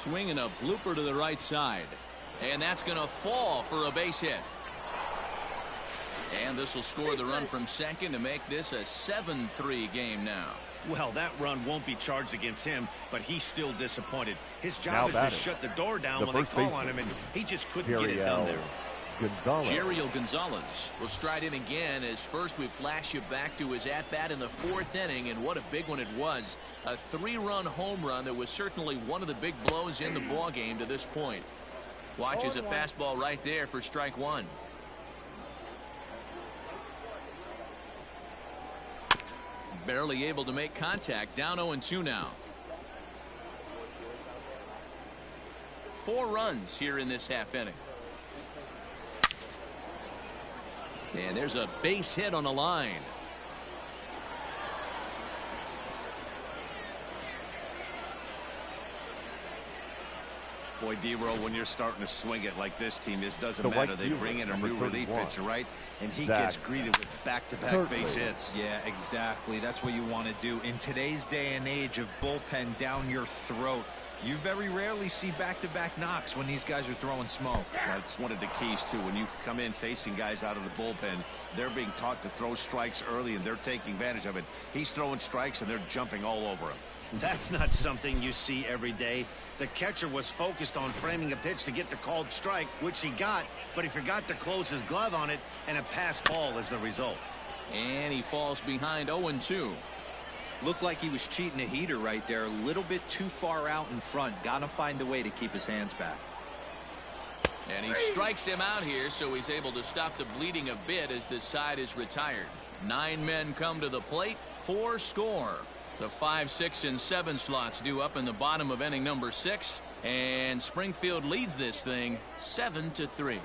Swinging a blooper to the right side. And that's going to fall for a base hit. And this will score the run from second to make this a 7-3 game now. Well, that run won't be charged against him, but he's still disappointed. His Now job is to batting, shut the door down the when they first call on baseman, him, and he just couldn't get it done there. Gonzalez. Jeriel Gonzalez will stride in again as first we flash you back to his at-bat in the 4th inning, and what a big one it was. A 3-run home run that was certainly one of the big blows in the ballgame to this point. Watch as a fastball right there for strike 1. Barely able to make contact. Down 0-2 now. 4 runs here in this half inning. And there's a base hit on the line. Boy, D-Roll, when you're starting to swing it like this team is, doesn't The matter. white They fielder, bring in a number new relief 31, pitcher, right? And he Zach gets greeted with back-to-back Kirtley. base hits. Yeah, exactly. That's what you want to do. In today's day and age of bullpen down your throat, You very rarely see back-to-back knocks when these guys are throwing smoke. That's one of the keys, too. When you come in facing guys out of the bullpen, they're being taught to throw strikes early, and they're taking advantage of it. He's throwing strikes, and they're jumping all over him. That's not something you see every day. The catcher was focused on framing a pitch to get the called strike, which he got, but he forgot to close his glove on it, and a pass ball is the result. And he falls behind 0-2. Looked like he was cheating a heater right there. A little bit too far out in front. Got to find a way to keep his hands back. And he strikes him out here, so he's able to stop the bleeding a bit as this side is retired. 9 men come to the plate, 4 score. The 5, 6, and 7 slots due up in the bottom of inning number 6, and Springfield leads this thing 7-3.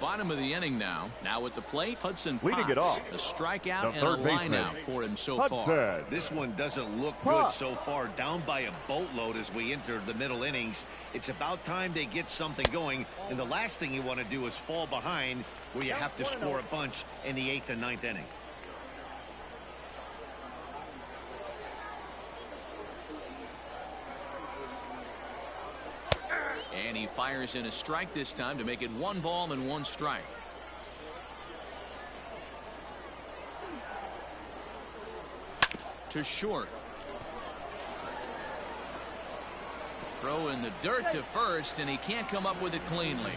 Bottom of the inning now. Now at the plate, Hudson Potts. Leading it off, a strikeout the and a third baseman, lineout for him so Hudson. far. This one doesn't look good so far. Down by a boatload as we enter the middle innings. It's about time they get something going, and the last thing you want to do is fall behind where you have to score a bunch in the 8th and 9th inning. And he fires in a strike this time to make it 1 ball and 1 strike. To short. Throw in the dirt to first, and he can't come up with it cleanly.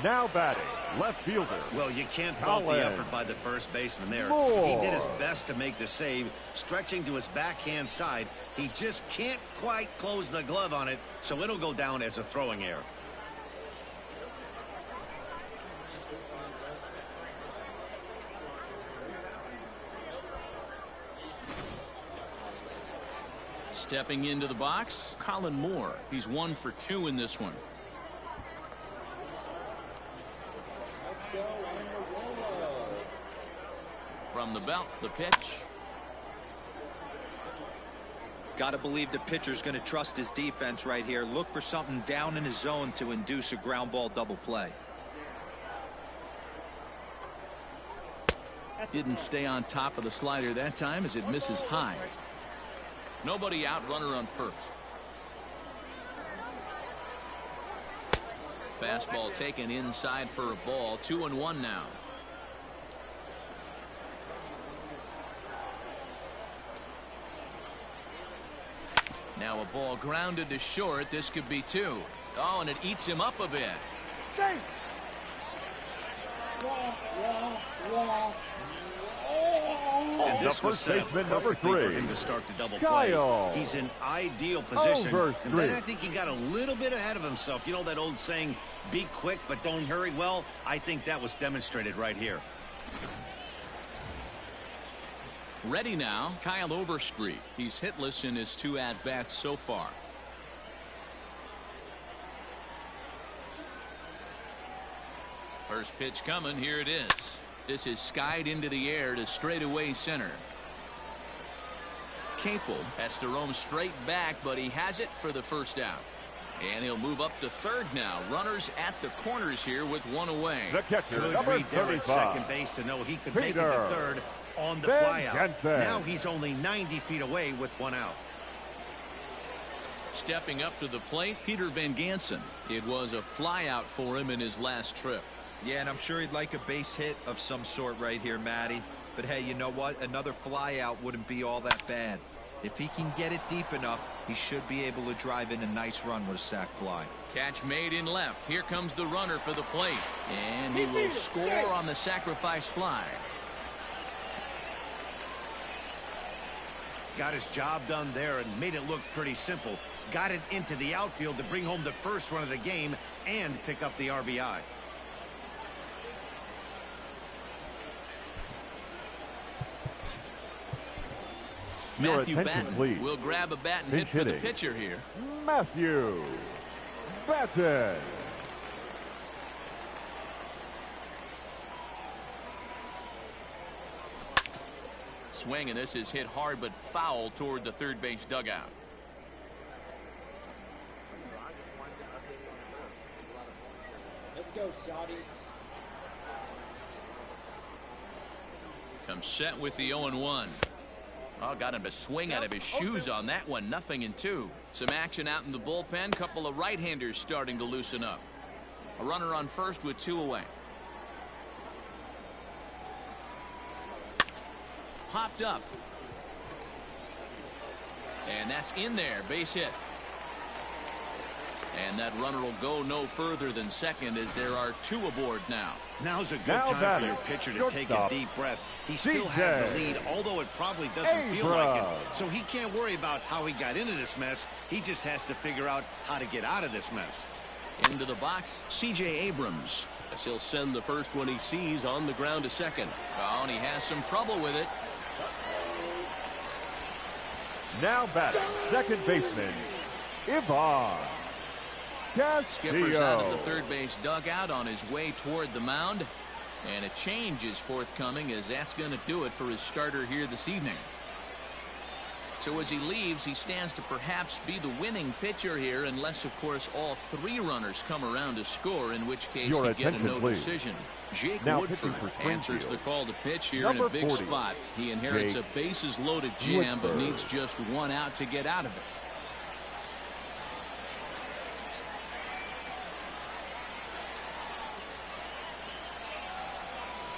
Now batting, left fielder. Well, you can't fault the effort by the first baseman there. He did his best to make the save, stretching to his backhand side. He just can't quite close the glove on it, so it'll go down as a throwing error. Stepping into the box, Colin Moore. He's 1 for 2 in this one. From the belt, the pitch. Got to believe the pitcher's going to trust his defense right here. Look for something down in his zone to induce a ground ball double play. Didn't stay on top of the slider that time as it misses high. Nobody out, runner on first. Fastball taken inside for a ball. 2-1 now. Now a ball grounded to short. This could be 2. Oh, and it eats him up a bit. And this was set up perfectly for him to start the double play. He's in ideal position. And then I think he got a little bit ahead of himself. You know that old saying, be quick but don't hurry? Well, I think that was demonstrated right here. Ready now, Kyle Overstreet. He's hitless in his 2 at-bats so far. First pitch coming. Here it is. This is skied into the air to straightaway center. Capel has to roam straight back, but he has it for the first out. And he'll move up to third now. Runners at the corners here with 1 away. The catcher, Good number read there at 35. second base to know he could make it to third on the flyout. Now he's only 90 feet away with 1 out. Stepping up to the plate, Peter Van Gansen. It was a flyout for him in his last trip. Yeah, and I'm sure he'd like a base hit of some sort right here, Matty. But hey, you know what? Another flyout wouldn't be all that bad. If he can get it deep enough, he should be able to drive in a nice run with a sac fly. Catch made in left. Here comes the runner for the plate. And he will score on the sacrifice fly. Got his job done there and made it look pretty simple. Got it into the outfield to bring home the first run of the game and pick up the RBI. Matthew Batten will grab a bat and hit for the pitcher here. Matthew Batten. Swing, and this is hit hard but foul toward the third base dugout. Let's go, Saudis. Comes set with the 0-1. Oh, got him to swing out of his shoes on that one. 0-2. Some action out in the bullpen. Couple of right-handers starting to loosen up. A runner on first with 2 away. Popped up. And that's in there. Base hit. And that runner will go no further than second as there are 2 aboard now. Now's a good time for your pitcher to take a deep breath. He still has the lead, although it probably doesn't feel like it. So he can't worry about how he got into this mess. He just has to figure out how to get out of this mess. Into the box, C.J. Abrams. As he'll send the first one he sees on the ground to second. Oh, and he has some trouble with it. Now batting, second baseman, Ivan Castillo. Skipper's out of the third base dugout on his way toward the mound. And a change is forthcoming, as that's going to do it for his starter here this evening. So as he leaves, he stands to perhaps be the winning pitcher here, unless, of course, all 3 runners come around to score, in which case you get a no decision. Jake Woodford answers the call to pitch here in a big spot. He inherits a bases-loaded jam, but needs just 1 out to get out of it.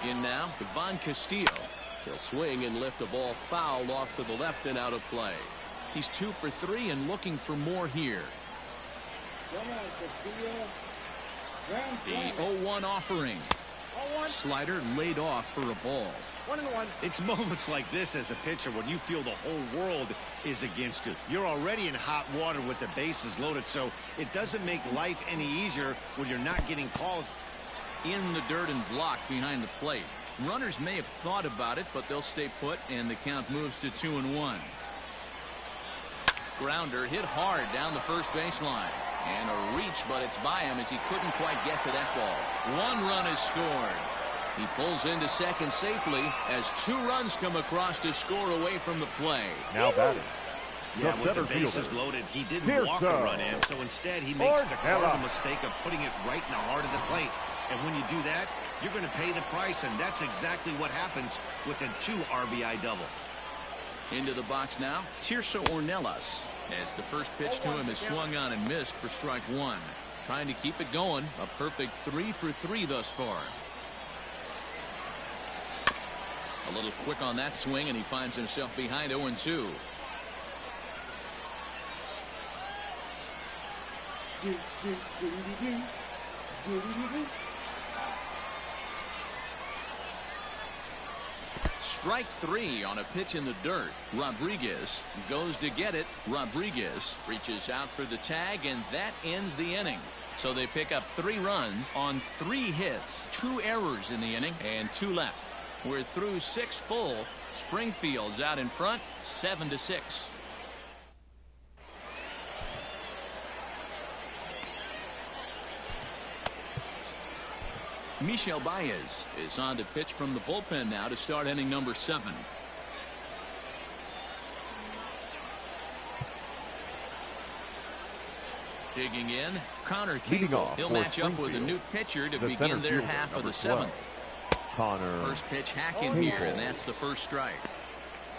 In now, Ivan Castillo. He'll swing and lift a ball foul off to the left and out of play. He's 2 for 3 and looking for more here. The 0-1 offering. Slider laid off for a ball. 1-1. It's moments like this as a pitcher when you feel the whole world is against you. You're already in hot water with the bases loaded, so it doesn't make life any easier when you're not getting calls. In the dirt and blocked behind the plate. Runners may have thought about it, but they'll stay put, and the count moves to 2-1. Grounder hit hard down the first baseline. And a reach, but it's by him as he couldn't quite get to that ball. 1 run is scored. He pulls into second safely as 2 runs come across to score away from the play. Now batting. Yeah, with the bases loaded, he didn't walk a run in, so instead he makes the cardinal mistake of putting it right in the heart of the plate. And when you do that, you're going to pay the price, and that's exactly what happens with a 2 RBI double. Into the box now, Tirso Ornelas, as the first pitch to him is swung on and missed for strike 1. Trying to keep it going. A perfect 3 for 3 thus far. A little quick on that swing, and he finds himself behind 0-2. Strike 3 on a pitch in the dirt. Rodriguez goes to get it. Rodriguez reaches out for the tag, and that ends the inning. So they pick up 3 runs on 3 hits, 2 errors in the inning, and 2 left. We're through 6 full. Springfield's out in front, 7-6. Michel Baez is on to pitch from the bullpen now to start inning number 7. Digging in, Connor Cable. He'll match up with a new pitcher to begin their half of the 7th. First pitch hack in here, and that's the first strike.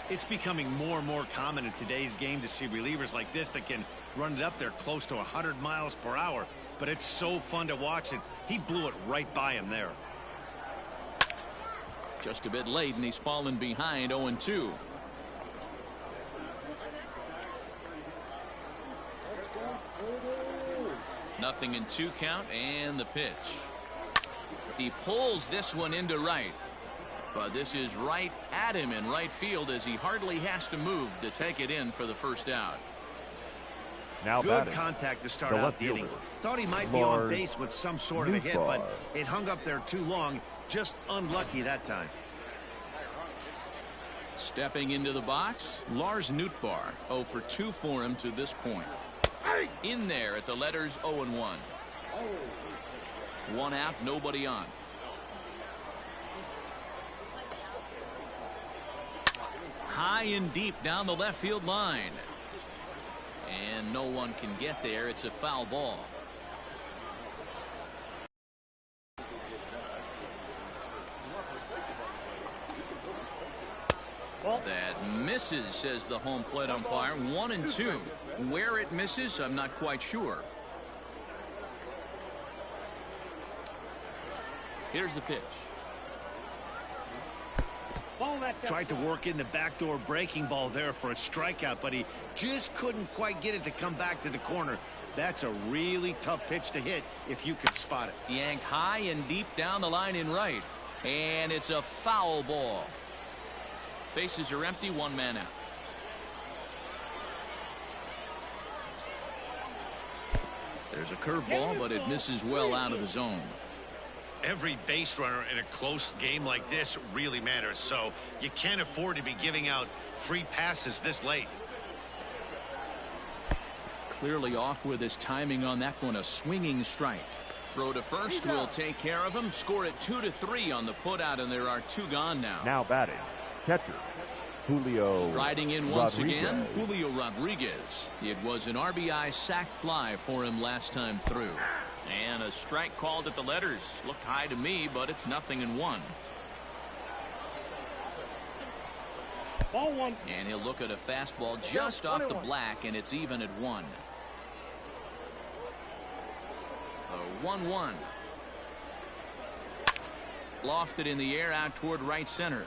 It's becoming more and more common in today's game to see relievers like this that can run it up there close to 100 miles per hour. But it's so fun to watch it. He blew it right by him there. Just a bit late, and he's fallen behind 0-2. Nothing in 2 count, and the pitch. He pulls this one into right. But this is right at him in right field as he hardly has to move to take it in for the first out. Now good contact to start out the inning. Thought he might be on base with some sort of a hit, but it hung up there too long. Just unlucky that time. Stepping into the box, Lars Nootbaar. 0 for 2 for him to this point. In there at the letters 0-1. 1 out, nobody on. High and deep down the left field line. And no one can get there. It's a foul ball. misses, says the home plate umpire. 1-2. Where it misses, I'm not quite sure. Here's the pitch. Tried to work in the backdoor breaking ball there for a strikeout, but he just couldn't quite get it to come back to the corner. That's a really tough pitch to hit if you can spot it. Yanked high and deep down the line in right. And it's a foul ball. Bases are empty, one man out. There's a curveball, but it misses well out of the zone. Every base runner in a close game like this really matters, so you can't afford to be giving out free passes this late. Clearly off with his timing on that one. A swinging strike. Throw to first will take care of him. Score it 2-3 on the putout, and there are two gone now. Now batting, catcher Julio Striding in once Rodriguez. again, Julio Rodriguez. It was an RBI sac fly for him last time through. And a strike called at the letters. Looked high to me, but it's 0-1. Ball one. And he'll look at a fastball just off the black, and it's even at 1. A 1-1. Lofted in the air out toward right center.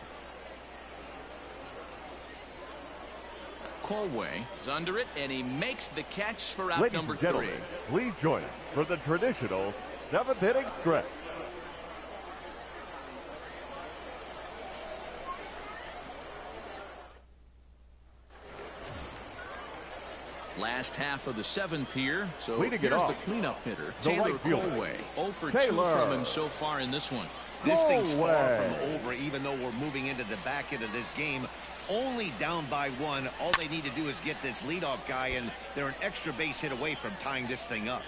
Colway is under it, and he makes the catch for out Ladies number and 3. gentlemen, please join us for the traditional 7th inning stretch. Last half of the 7th here, so Leading it here's off, the cleanup hitter, the Taylor right fielder, Colway. 0 for 2 Taylor. from him so far in this one. This thing's far Colway. from over, even though we're moving into the back end of this game. Only down by 1. All they need to do is get this leadoff guy, and they're an extra base hit away from tying this thing up.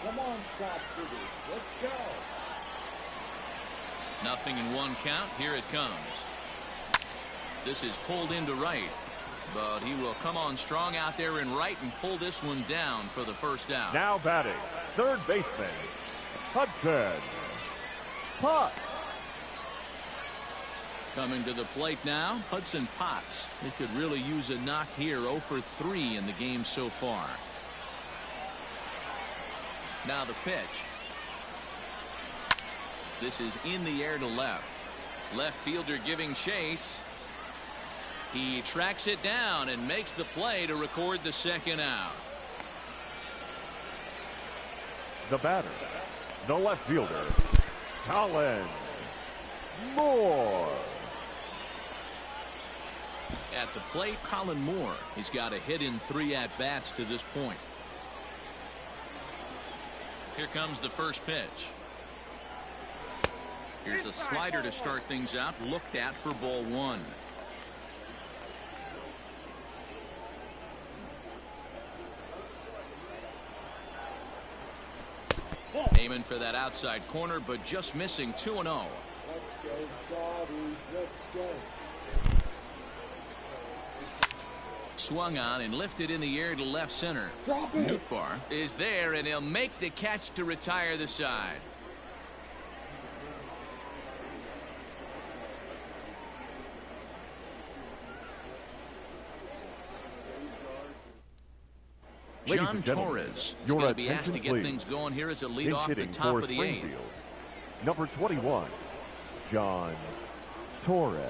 Come on, stop, Poodles. Let's go. 0-1 count. Here it comes. This is pulled into right, but he will come on strong out there in right and pull this one down for the first out. Now batting, third baseman Hudson Potts. Coming to the plate now, Hudson Potts. He could really use a knock here. 0 for 3 in the game so far. Now the pitch. This is in the air to left. Left fielder giving chase. He tracks it down and makes the play to record the second out. The batter, the left fielder, Colin Moore. At the plate, Colin Moore. He's got a hit in 3 at-bats to this point. Here comes the first pitch. Here's a slider to start things out, looked at for ball 1. Aiming for that outside corner, but just missing. 2-0. Let's go, Saudis. Let's go. Swung on and lifted in the air to left center. Drop it. Nootbaar is there, and he'll make the catch to retire the side. Ladies John and gentlemen, Torres is your going to be asked to attention, get please. things going here as a lead Pinch off the hitting top for of the 8th. Springfield, number 21, John Torres.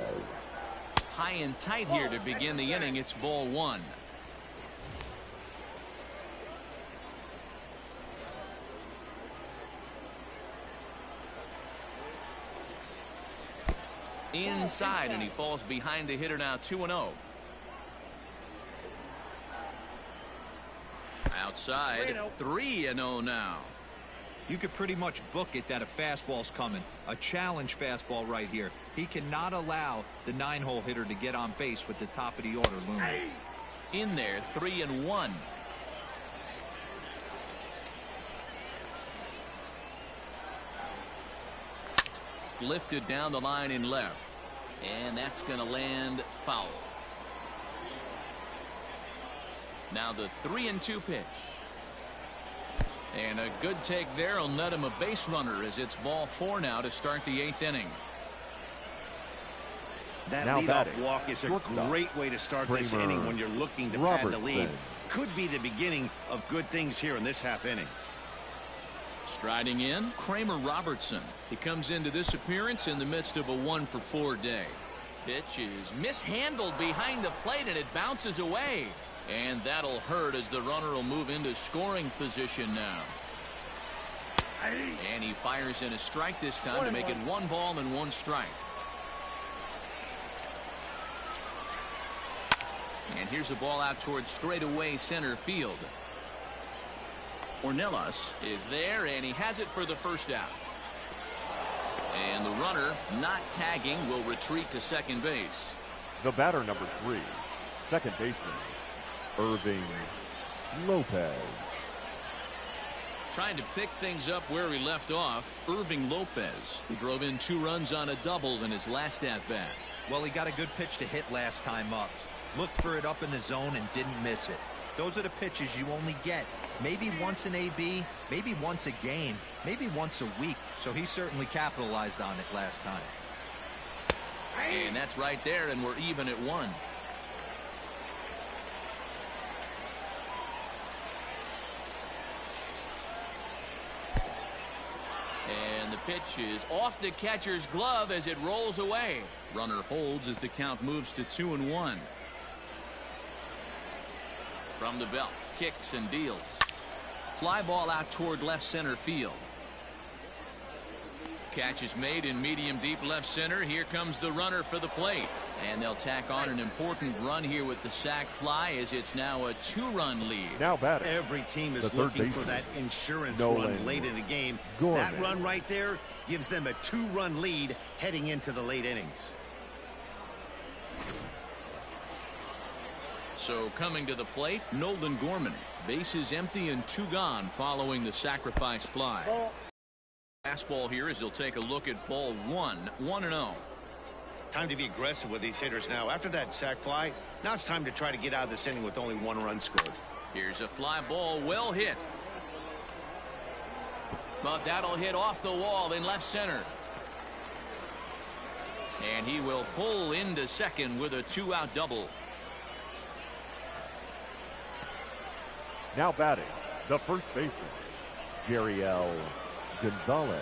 High and tight here to begin the inning. It's ball 1. Inside, and he falls behind the hitter now. 2-0. Outside, 3-0 now. You could pretty much book it that a fastball's coming. A challenge fastball right here. He cannot allow the 9-hole hitter to get on base with the top of the order looming. In there, 3-1. Lifted down the line in left, and that's going to land foul. Now the 3-2 pitch. And a good take there will net him a base runner as it's ball 4 now to start the 8th inning. That Now leadoff batting, walk is a shortstop, great way to start this Kramer inning when you're looking to pad the Robertson. lead. Could be the beginning of good things here in this half inning. Striding in, Kramer Robertson. He comes into this appearance in the midst of a 1-for-4 day. Pitch is mishandled behind the plate and it bounces away. And that'll hurt as the runner will move into scoring position now. And he fires in a strike this time to make it 1 ball and 1 strike. And here's a ball out towards straightaway center field. Ornelas is there, and he has it for the first out. And the runner, not tagging, will retreat to second base. The batter, number 3, second baseman, Irving Lopez. Trying to pick things up where he left off, Irving Lopez, who drove in 2 runs on a double in his last at-bat. Well, he got a good pitch to hit last time up. Looked for it up in the zone and didn't miss it. Those are the pitches you only get maybe once in AB, maybe once a game, maybe once a week. So he certainly capitalized on it last time. And that's right there, and we're even at 1. And the pitch is off the catcher's glove as it rolls away. Runner holds as the count moves to 2-1. From the belt, kicks and deals. Fly ball out toward left center field. Catch is made in medium deep left center. Here comes the runner for the plate. And they'll tack on an important run here with the sac fly as it's now a 2-run lead. Now batting, Every team is the third looking for baseman, that insurance Nolan run late in the game. Gorman. That run right there gives them a 2-run lead heading into the late innings. So coming to the plate, Nolan Gorman. Bases empty and 2 gone following the sacrifice fly. Fastball here as he'll take a look at ball 1, 1-0. Time to be aggressive with these hitters now. After that sac fly, now it's time to try to get out of this inning with only 1 run scored. Here's a fly ball, well hit. But that'll hit off the wall in left center. And he will pull into second with a 2-out double. now batting, the first baseman, Jeriel Gonzalez.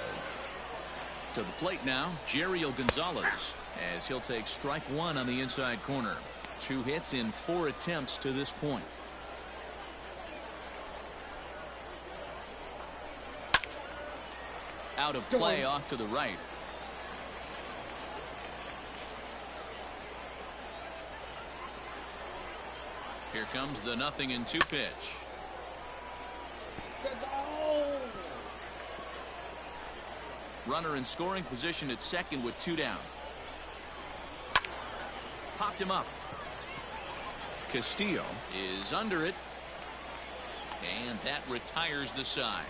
To the plate now, Jeriel Gonzalez, as he'll take strike 1 on the inside corner. 2 hits in 4 attempts to this point. Out of play off to the right. Here comes the 0-2 pitch. Runner in scoring position at second with 2 down. Popped him up. Castillo is under it. And that retires the side.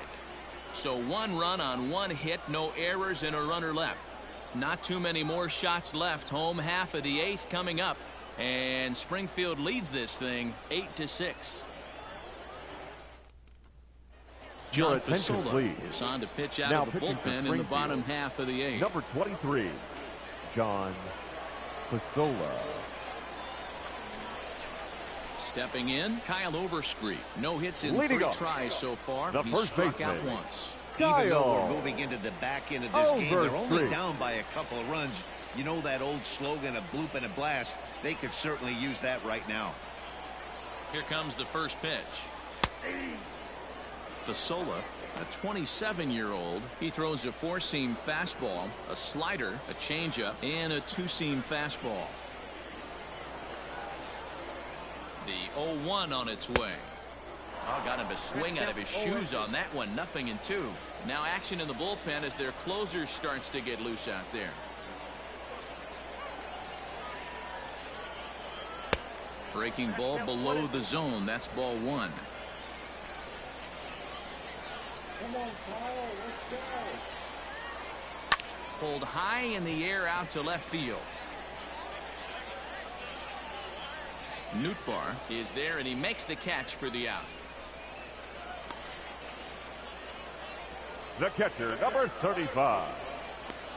So 1 run on 1 hit, no errors, and a runner left. Not too many more shots left. Home half of the 8th coming up. And Springfield leads this thing 8-6. John Fasola is on to pitch out now of the bullpen in the bottom half of the 8th. Number 23, John Fasola. Stepping in, Kyle Overstreet. No hits in Leading 3 off, tries so far. the He first struck out baseman, once. Even though Kyle we're moving into the back end of this game, they're only Overstreet. down by a couple of runs. You know that old slogan, a bloop and a blast. They could certainly use that right now. Here comes the first pitch. Fasola, a 27-year-old. He throws a 4-seam fastball, a slider, a changeup, and a 2-seam fastball. The 0-1 on its way. Oh, got him a swing out of his shoes on that one. 0-2. Now action in the bullpen as their closer starts to get loose out there. Breaking ball below the zone. That's ball 1. Come on, Kyle, let's go. Pulled high in the air out to left field. Nootbaar is there, and he makes the catch for the out. The catcher, number 35,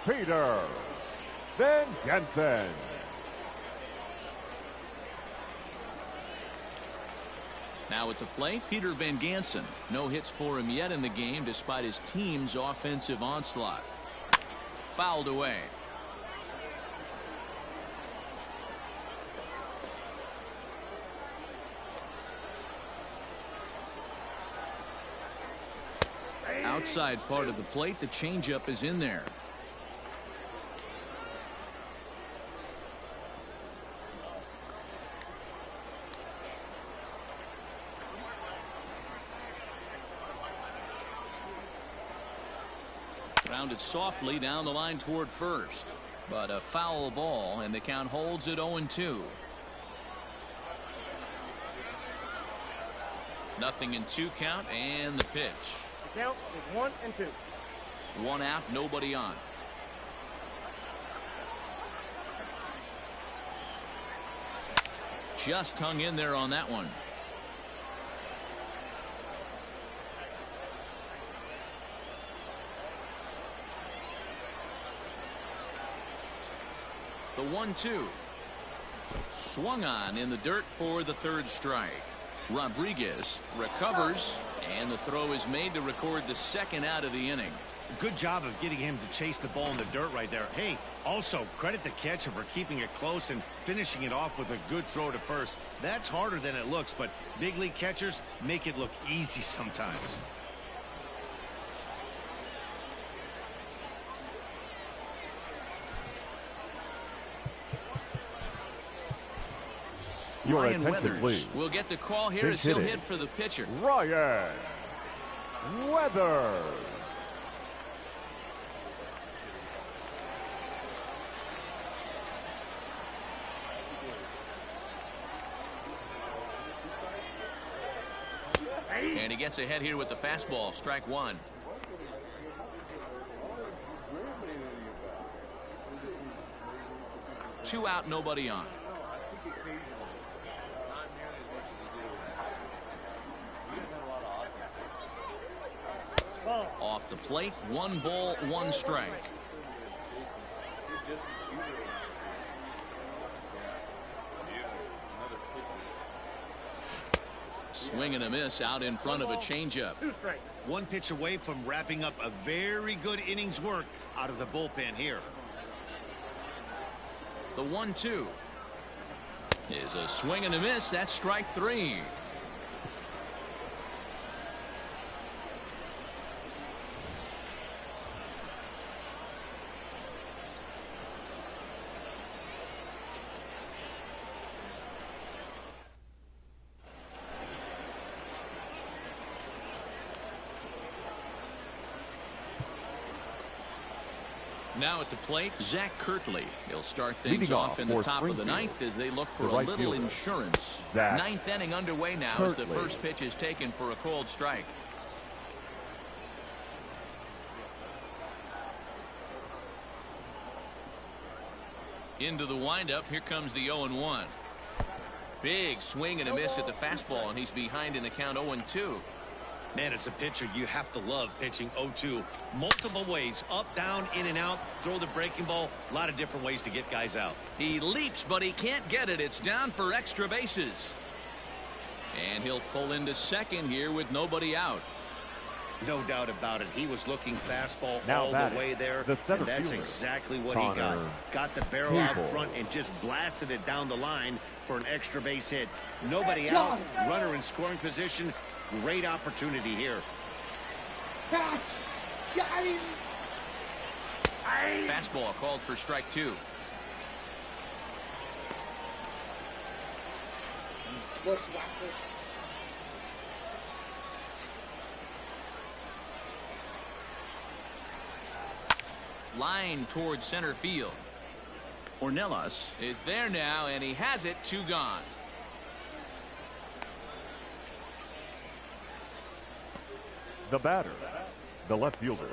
Peter Van Gensen. Now at the plate, Peter Van Gensen. No hits for him yet in the game despite his team's offensive onslaught. Fouled away. Outside part of the plate, the changeup is in there. Grounded softly down the line toward first, but a foul ball, and the count holds at 0-2. Nothing in 2 count, and the pitch. The count is 1-2. 1 out, nobody on. Just hung in there on that one. The 1-2. Swung on in the dirt for the 3rd strike. Rodriguez recovers, and the throw is made to record the 2nd out of the inning. Good job of getting him to chase the ball in the dirt right there. Hey, also credit the catcher for keeping it close and finishing it off with a good throw to first. That's harder than it looks, but big league catchers make it look easy sometimes. Your Ryan attention, Weathers please. will get the call here Pinch as he'll hitting. hit for the pitcher. Ryan Weathers. And he gets ahead here with the fastball. Strike 1. Two out, nobody on. Off the plate, 1 ball, 1 strike. Swing and a miss out in front of a changeup. 2 strikes. 1 pitch away from wrapping up a very good innings work out of the bullpen here. The 1-2 is a swing and a miss. That's strike 3. Now at the plate, Zach Kirtley. He'll start things Leading off off in the for top of the Springfield, 9th as they look for the a right little fielder, insurance. Zach 9th inning underway now as the Kirtley. first pitch is taken for a cold strike. Into the windup. Here comes the 0-1. Big swing and a miss at the fastball, and he's behind in the count 0-2. Man, as a pitcher, you have to love pitching 0-2. Multiple ways, up, down, in and out, throw the breaking ball. A lot of different ways to get guys out. He leaps, but he can't get it. It's down for extra bases. And he'll pull into second here with nobody out. No doubt about it. He was looking fastball Now all batting, the way there. the center And that's fielder, exactly what he got. Connor Got the barrel out Cable. front and just blasted it down the line for an extra base hit. Nobody out. Runner in scoring position. Great opportunity here. Got him. Fastball called for strike 2. Bushwhacker. Line towards center field. Ornelas is there now, and he has it. 2 gone. The batter, the left fielder,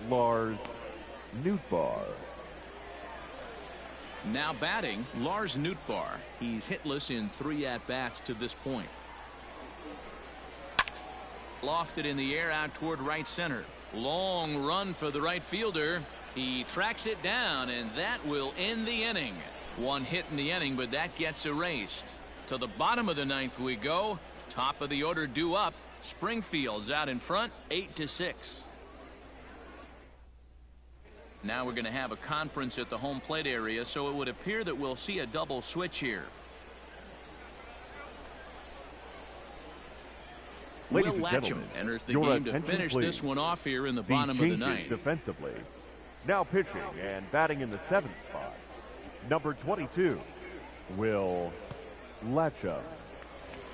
Lars Nootbaar. Now batting, Lars Nootbaar. He's hitless in 3 at-bats to this point. Lofted in the air out toward right center. Long run for the right fielder. He tracks it down, and that will end the inning. One hit in the inning, but that gets erased. To the bottom of the ninth we go. Top of the order due up. Springfield's out in front, 8-6. Now we're going to have a conference at the home plate area, so it would appear that we'll see a double switch here. Ladies Will and Latcham gentlemen, enters the your game to attention, finish please. this one off here in the These bottom of the changes ninth. defensively. Now pitching and batting in the 7th spot. Number 22, Will Latcham.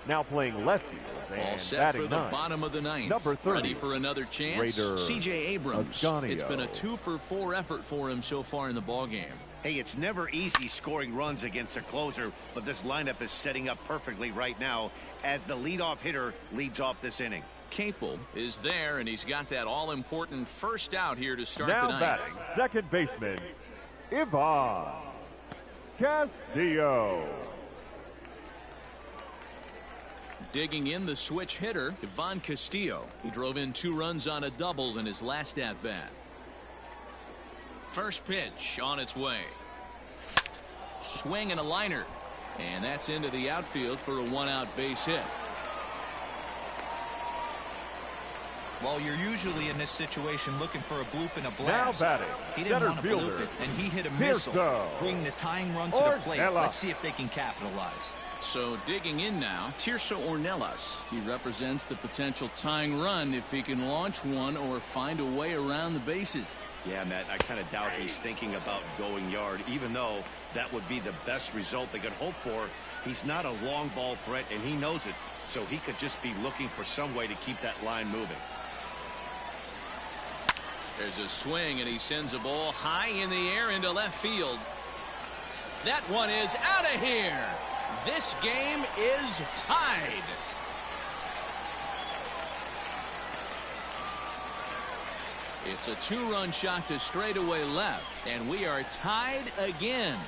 Now playing left field All and set batting for the 9. bottom of the ninth. Number 30, ready for another chance. Raider C.J. Abrams. Ascanio. It's been a 2-for-4 effort for him so far in the ball game. Hey, it's never easy scoring runs against a closer, but this lineup is setting up perfectly right now as the leadoff hitter leads off this inning. Capel is there, and he's got that all-important first out here to start Now the ninth. batting, second baseman, Ivan Castillo. Digging in the switch hitter, Ivan Castillo. He drove in 2 runs on a double in his last at-bat. First pitch on its way. Swing and a liner. And that's into the outfield for a 1-out base hit. Well, you're usually in this situation looking for a bloop and a blast. Now batting, He didn't center want to fielder, bloop it, and he hit a missile, Tirso bring the tying run to the plate. Ornelas. Let's see if they can capitalize. So digging in now, Tirso Ornelas. He represents the potential tying run if he can launch one or find a way around the bases. Yeah, Matt, I kind of doubt he's thinking about going yard, even though that would be the best result they could hope for. He's not a long ball threat, and he knows it, so he could just be looking for some way to keep that line moving. There's a swing, and he sends a ball high in the air into left field. That one is out of here. This game is tied. It's a 2-run shot to straightaway left, and we are tied again.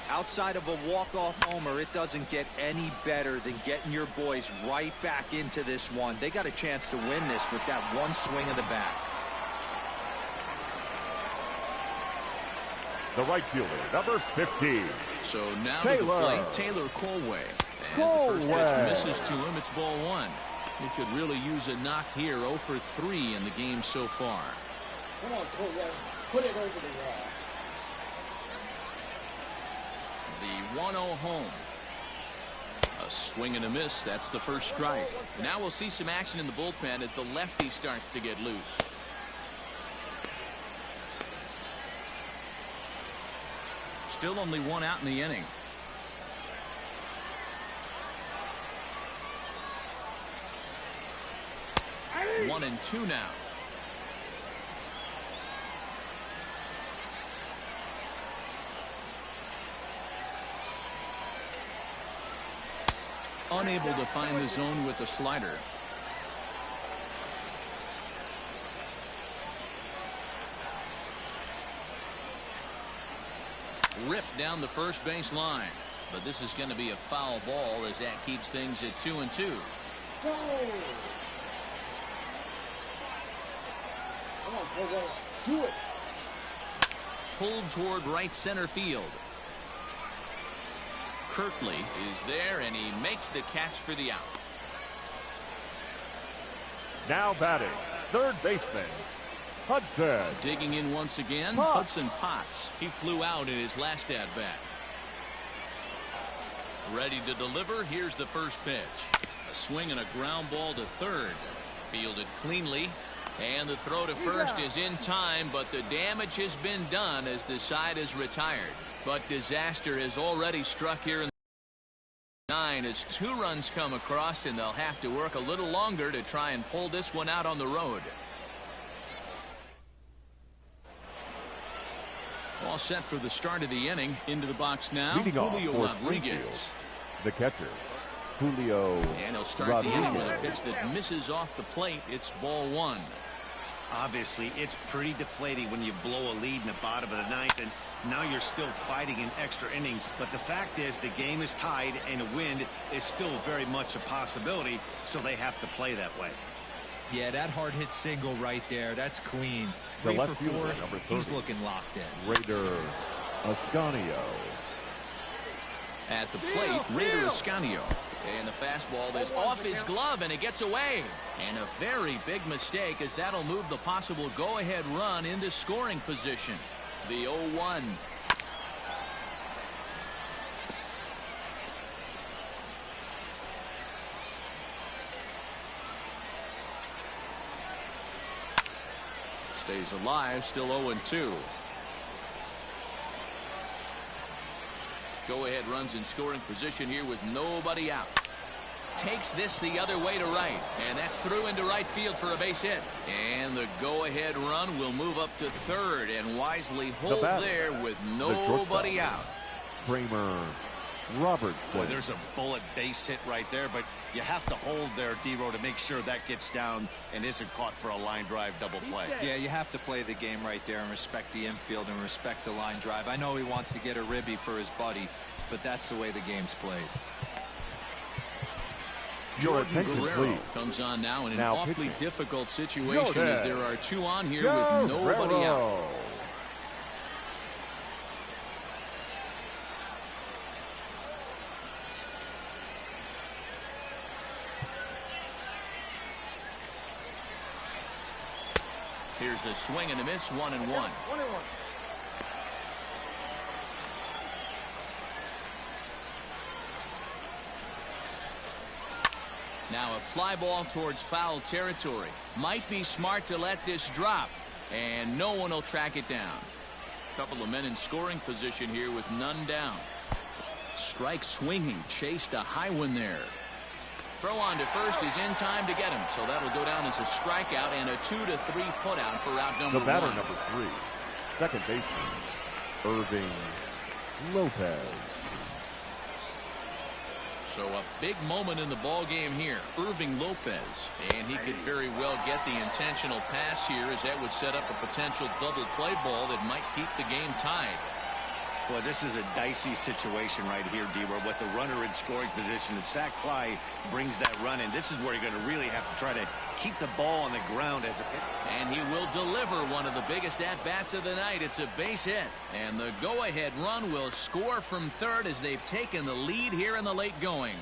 Outside of a walk-off homer, it doesn't get any better than getting your boys right back into this one. They got a chance to win this with that one swing of the bat. The right fielder, number 15. So now to the Taylor. plate, Taylor Colway. As the first pitch misses to him, it's ball 1. He could really use a knock here. 0 for 3 in the game so far. Come on, Colway. Put it over the wall. The 1-0 home. A swing and a miss. That's the first strike. Now we'll see some action in the bullpen as the lefty starts to get loose. Still only 1 out in the inning. Hey! 1-2 now. Unable to find the zone with the slider. Ripped down the first base line, but this is going to be a foul ball as that keeps things at 2-2. Go! Come on, Colway. Do it. Pulled toward right center field. Kirtley is there, and he makes the catch for the out. Now batting, third baseman, Hudson. Digging in once again, Potts. Hudson Potts. He flew out in his last at-bat. Ready to deliver. Here's the first pitch. A swing and a ground ball to third. Fielded cleanly. And the throw to first is in time, but the damage has been done as the side is retired. But disaster has already struck here in the 9 as 2 runs come across, and they'll have to work a little longer to try and pull this one out on the road. All set for the start of the inning. Into the box now, Leading off Julio for Rodriguez. Springfield, the catcher, Julio And he'll start Rodriguez. the inning with a pitch that misses off the plate. It's ball 1. Obviously, it's pretty deflating when you blow a lead in the bottom of the 9th, and Now you're still fighting in extra innings, but the fact is the game is tied and a win is still very much a possibility, so they have to play that way. Yeah, that hard hit single right there, that's clean. The 3 left for fielder, 4, number he's 30. looking locked in. Raider Ascanio. At the plate, Raider Ascanio. And the fastball is off his glove, and it gets away. And a very big mistake, as that'll move the possible go-ahead run into scoring position. The 0-1. Stays alive, still 0-2. Go-ahead runs in scoring position here with nobody out. Takes this the other way to right, and that's through into right field for a base hit. And the go-ahead run will move up to third and wisely hold there with nobody out. Kramer Robertson. Boy, there's a bullet base hit right there, but you have to hold there, D-Row, to make sure that gets down and isn't caught for a line drive double play. Yeah, you have to play the game right there and respect the infield and respect the line drive. I know he wants to get a ribby for his buddy, but that's the way the game's played. Jordan Guerrero comes on now in an awfully pitching. difficult situation as there are 2 on here Guerrero. with nobody out. Here's a swing and a miss, 1-1. 1-1. Now a fly ball towards foul territory. Might be smart to let this drop, and no one will track it down. Couple of men in scoring position here with none down. Strike swinging, chased a high one there. Throw on to first is in time to get him, so that'll go down as a strikeout and a 2-3 putout for out number 1. The batter, number 3, second baseman Irving Lopez. So a big moment in the ball game here. Irving Lopez, and he could very well get the intentional pass here, as that would set up a potential double play ball that might keep the game tied. Boy, this is a dicey situation right here, D-Row, with the runner in scoring position. The sac fly brings that run in. This is where you're going to really have to try to keep the ball on the ground as a pitcher. And he will deliver one of the biggest at-bats of the night. It's a base hit. And the go-ahead run will score from third as they've taken the lead here in the late going.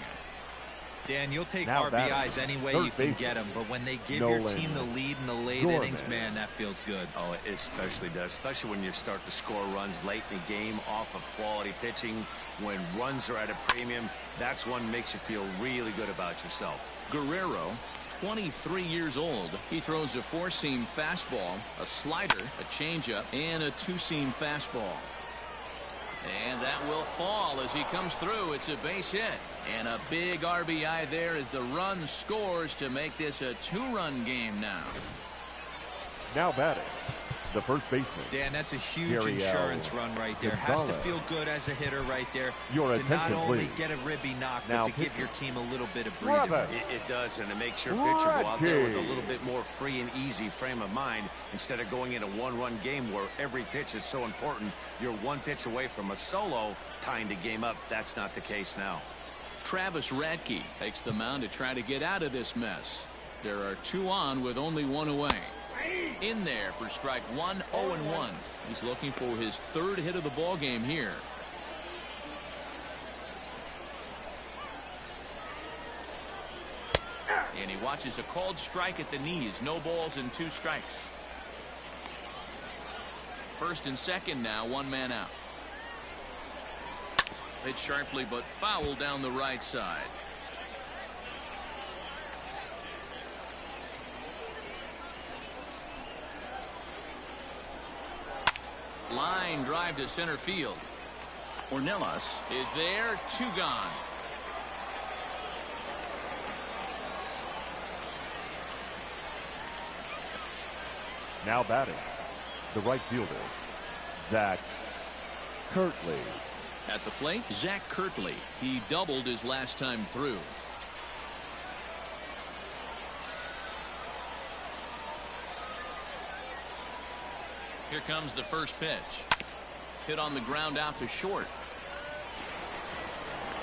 Dan, you'll take Now RBIs any way you can get them, but when they give your Nolan team the lead in the late Gorman. innings, man, that feels good. Oh, it especially does, especially when you start to score runs late in the game off of quality pitching. When runs are at a premium, that's one makes you feel really good about yourself. Guerrero, 23 years old. He throws a 4-seam fastball, a slider, a changeup, and a 2-seam fastball. And that will fall as he comes through. It's a base hit. And a big RBI there as the run scores to make this a 2-run game now. Now batting, the first baseman. Dan, that's a huge Gary insurance L. run right there. Gonzalez. Has to feel good as a hitter right there. Your to not attention, only please. get a ribby knock, Now but to give pitching. your team a little bit of breathing Robert. room. It does, and it makes your pitcher go out there with a Rocky. little bit more free and easy frame of mind instead of going in a 1-run game where every pitch is so important. You're one pitch away from a solo tying the game up. That's not the case now. Travis Radke takes the mound to try to get out of this mess. There are 2 on with only 1 away. In there for strike 1, 0-1. He's looking for his 3rd hit of the ball game here. And he watches a called strike at the knees. No balls and 2 strikes. First and second now, 1 man out. Hit sharply but foul down the right side. Line drive to center field. Ornelas is there, 2 gone. Now batting, the right fielder, Zach Kirtley. At the plate, Zach Kirtley. He doubled his last time through. Here comes the first pitch. Hit on the ground out to short.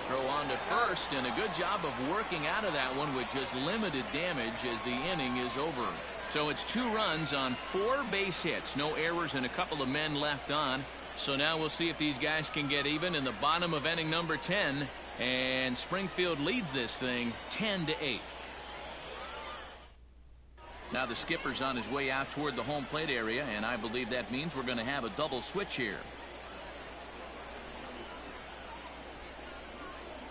Throw on to first, and a good job of working out of that one with just limited damage as the inning is over. So it's 2 runs on 4 base hits. No errors and a couple of men left on. So now we'll see if these guys can get even in the bottom of inning number 10. And Springfield leads this thing 10-8. Now the skipper's on his way out toward the home plate area, and I believe that means we're going to have a double switch here.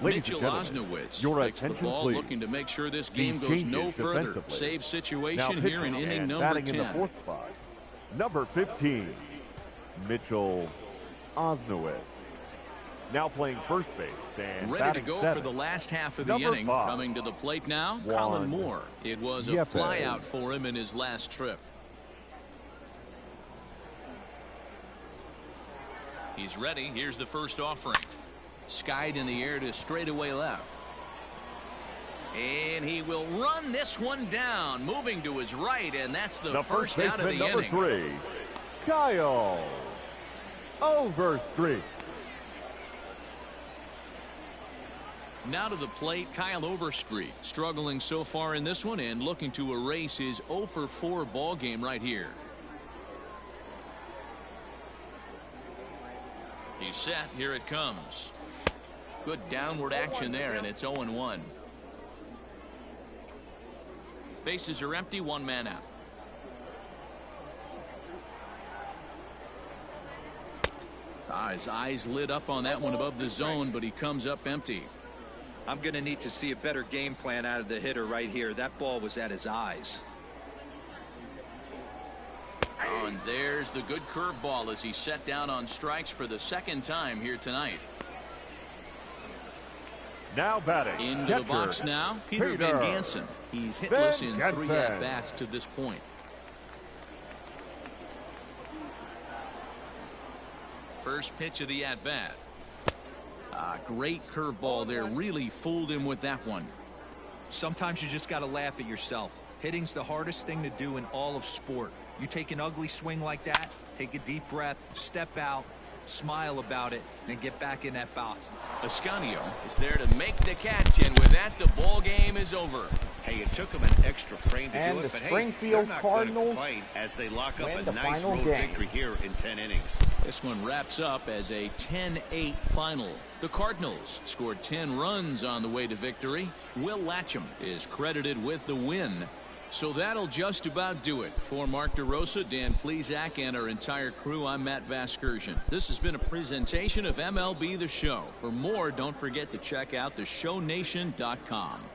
Mitchell Osnowitz takes the ball, looking to make sure this game goes no further. Save situation here in inning number 10. In the 4th spot, number 15, Mitchell Osnowitz. Now playing first base and ready to go for the last half of the inning. Coming to the plate now, Colin Moore. It was a flyout for him in his last trip. He's ready. Here's the first offering. Skied in the air to straightaway left. And he will run this one down, moving to his right, and that's the first out of the inning. Number 3, Kyle Overstreet. Now to the plate, Kyle Overstreet, struggling so far in this one and looking to erase his 0-for-4 ball game right here. He's set. Here it comes. Good downward action there, and it's 0-1. Bases are empty, 1 man out. His eyes lit up on that one above the zone, but he comes up empty. I'm going to need to see a better game plan out of the hitter right here. That ball was at his eyes. Oh, and there's the good curveball as he's set down on strikes for the 2nd time here tonight. Now batting. Into the box now, Peter Van Gansen. He's hitless in 3 at-bats to this point. First pitch of the at-bat. Great curveball there. Really fooled him with that one. Sometimes you just got to laugh at yourself. Hitting's the hardest thing to do in all of sport. You take an ugly swing like that, take a deep breath, step out, smile about it, and get back in that box. Ascanio is there to make the catch, and with that, the ball game is over. Hey, it took them an extra frame to do it, but Springfield Cardinals as they lock up win a nice road victory here in 10 innings. This one wraps up as a 10-8 final. The Cardinals scored 10 runs on the way to victory. Will Latcham is credited with the win. So that'll just about do it. For Mark DeRosa, Dan Plesac, and our entire crew, I'm Matt Vasgersian. This has been a presentation of MLB The Show. For more, don't forget to check out theshownation.com.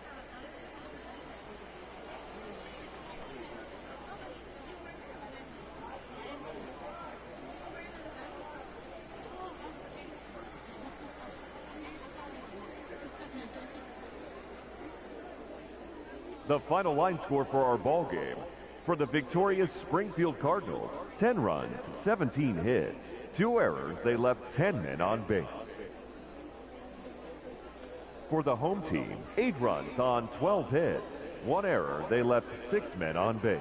The final line score for our ball game. For the victorious Springfield Cardinals, 10 runs, 17 hits, 2 errors, they left 10 men on base. For the home team, 8 runs on 12 hits, 1 error, they left 6 men on base.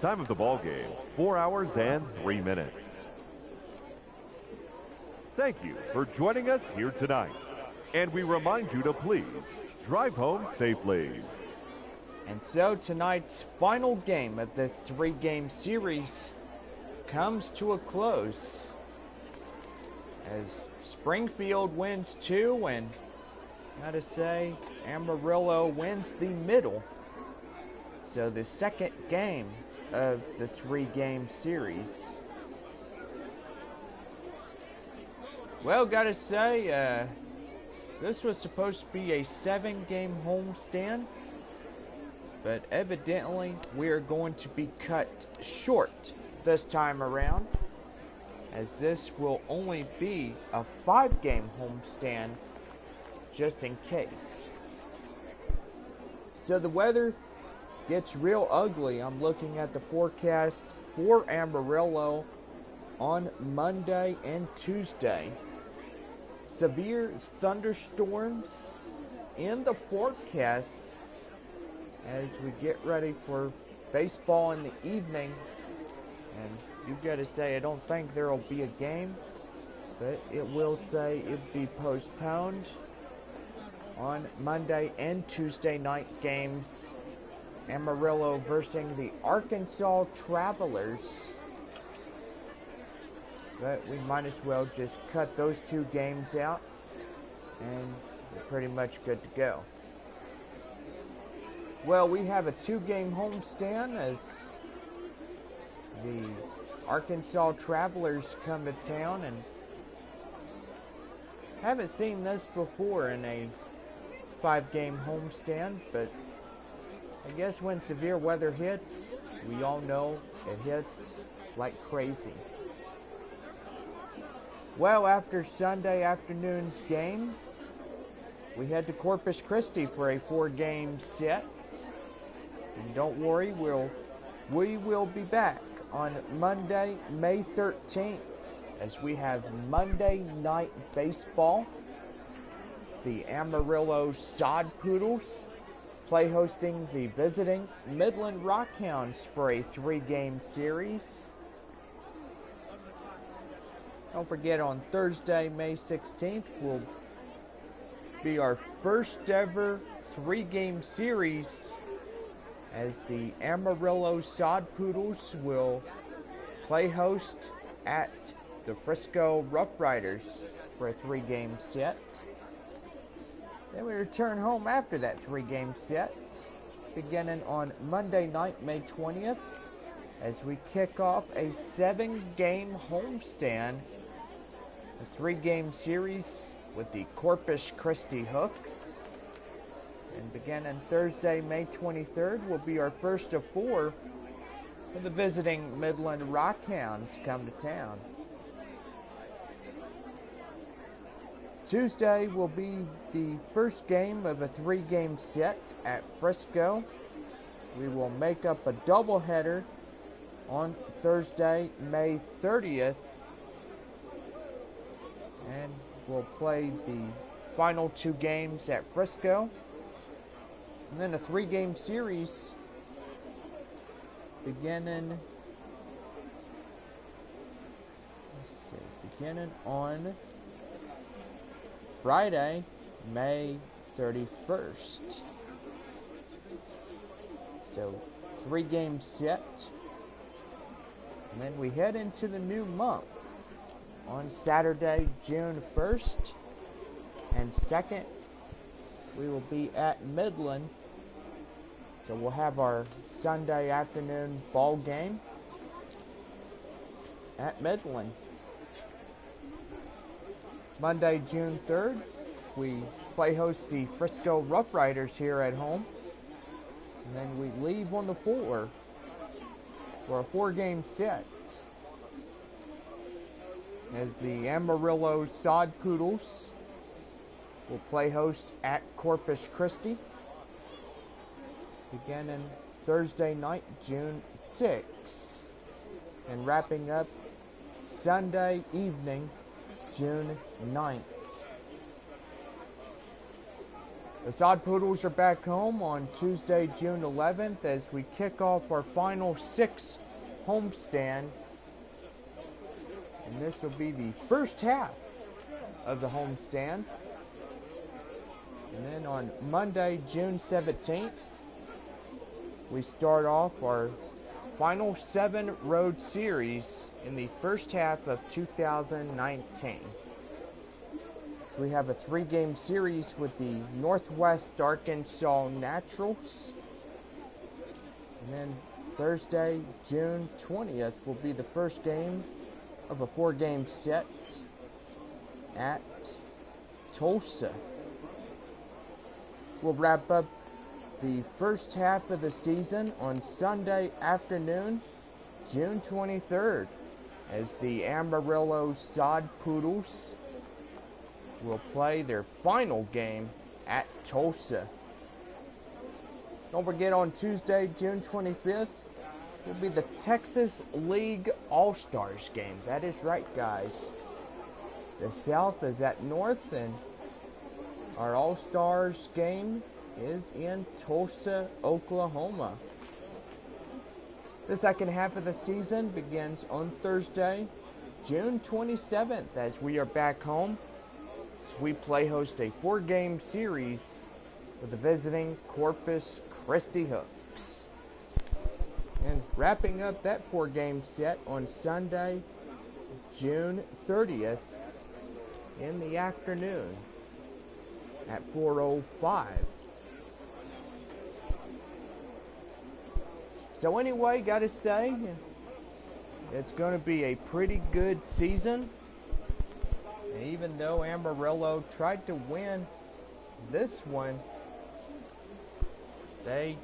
Time of the ball game, 4 hours and 3 minutes. Thank you for joining us here tonight. And we remind you to please drive home safely. And so tonight's final game of this 3-game series comes to a close as Springfield wins 2 and gotta say Amarillo wins the middle. So the second game of the 3-game series. Well, gotta say this was supposed to be a 7-game homestand, but evidently we are going to be cut short this time around, as this will only be a 5-game homestand just in case. So the weather gets real ugly. I'm looking at the forecast for Amarillo on Monday and Tuesday. Severe thunderstorms in the forecast as we get ready for baseball in the evening And you gotta say, I don't think there will be a game, but it will say it'll be postponed on Monday and Tuesday night games. Amarillo versus the Arkansas Travelers. But we might as well just cut those two games out, and we're pretty much good to go. Well, we have a 2-game homestand as the Arkansas Travelers come to town, and haven't seen this before in a 5-game homestand, but I guess when severe weather hits, we all know it hits like crazy. Well, after Sunday afternoon's game, we head to Corpus Christi for a 4-game set. And don't worry, we will be back on Monday, May 13th, as we have Monday Night Baseball. The Amarillo Sod Poodles play hosting the visiting Midland Rockhounds for a 3-game series. Don't forget, on Thursday, May 16th, will be our first ever 3-game series as the Amarillo Sod Poodles will play host at the Frisco Rough Riders for a 3-game set. Then we return home after that 3-game set, beginning on Monday night, May 20th, as we kick off a 7-game homestand, a 3-game series with the Corpus Christi Hooks. And beginning Thursday, May 23rd, will be our first of 4 when the visiting Midland Rockhounds come to town. Tuesday will be the first game of a 3-game set at Frisco. We will make up a doubleheader on Thursday, May 30th, and we'll play the final 2 games at Frisco, and then a 3-game series beginning on Friday, May 31st. So 3-game set, and then we head into the new month on Saturday, June 1st and 2nd. We will be at Midland, so we'll have our Sunday afternoon ball game at Midland. Monday, June 3rd, we play host the Frisco Rough Riders here at home. And then we leave on the 4 for a 4-game set as the Amarillo Sod Poodles will play host at Corpus Christi, beginning Thursday night, June 6th, and wrapping up Sunday evening, June 9th. The Sod Poodles are back home on Tuesday, June 11th, as we kick off our final 6 homestand. And this will be the first half of the homestand. And then on Monday, June 17th, we start off our final 7 road series in the first half of 2019. We have a 3-game series with the Northwest Arkansas Naturals. And then Thursday, June 20th, will be the first game of a 4-game set at Tulsa. We'll wrap up the first half of the season on Sunday afternoon, June 23rd, as the Amarillo Sod Poodles will play their final game at Tulsa. Don't forget, on Tuesday, June 25th, will be the Texas League All-Stars game. That is right, guys. The South is at North, and our All-Stars game is in Tulsa, Oklahoma. The second half of the season begins on Thursday, June 27th, as we are back home. We play host a 4-game series with the visiting Corpus Christi Hooks. And wrapping up that 4-game set on Sunday, June 30th in the afternoon at 4:05. So anyway, gotta say, it's going to be a pretty good season. And even though Amarillo tried to win this one, they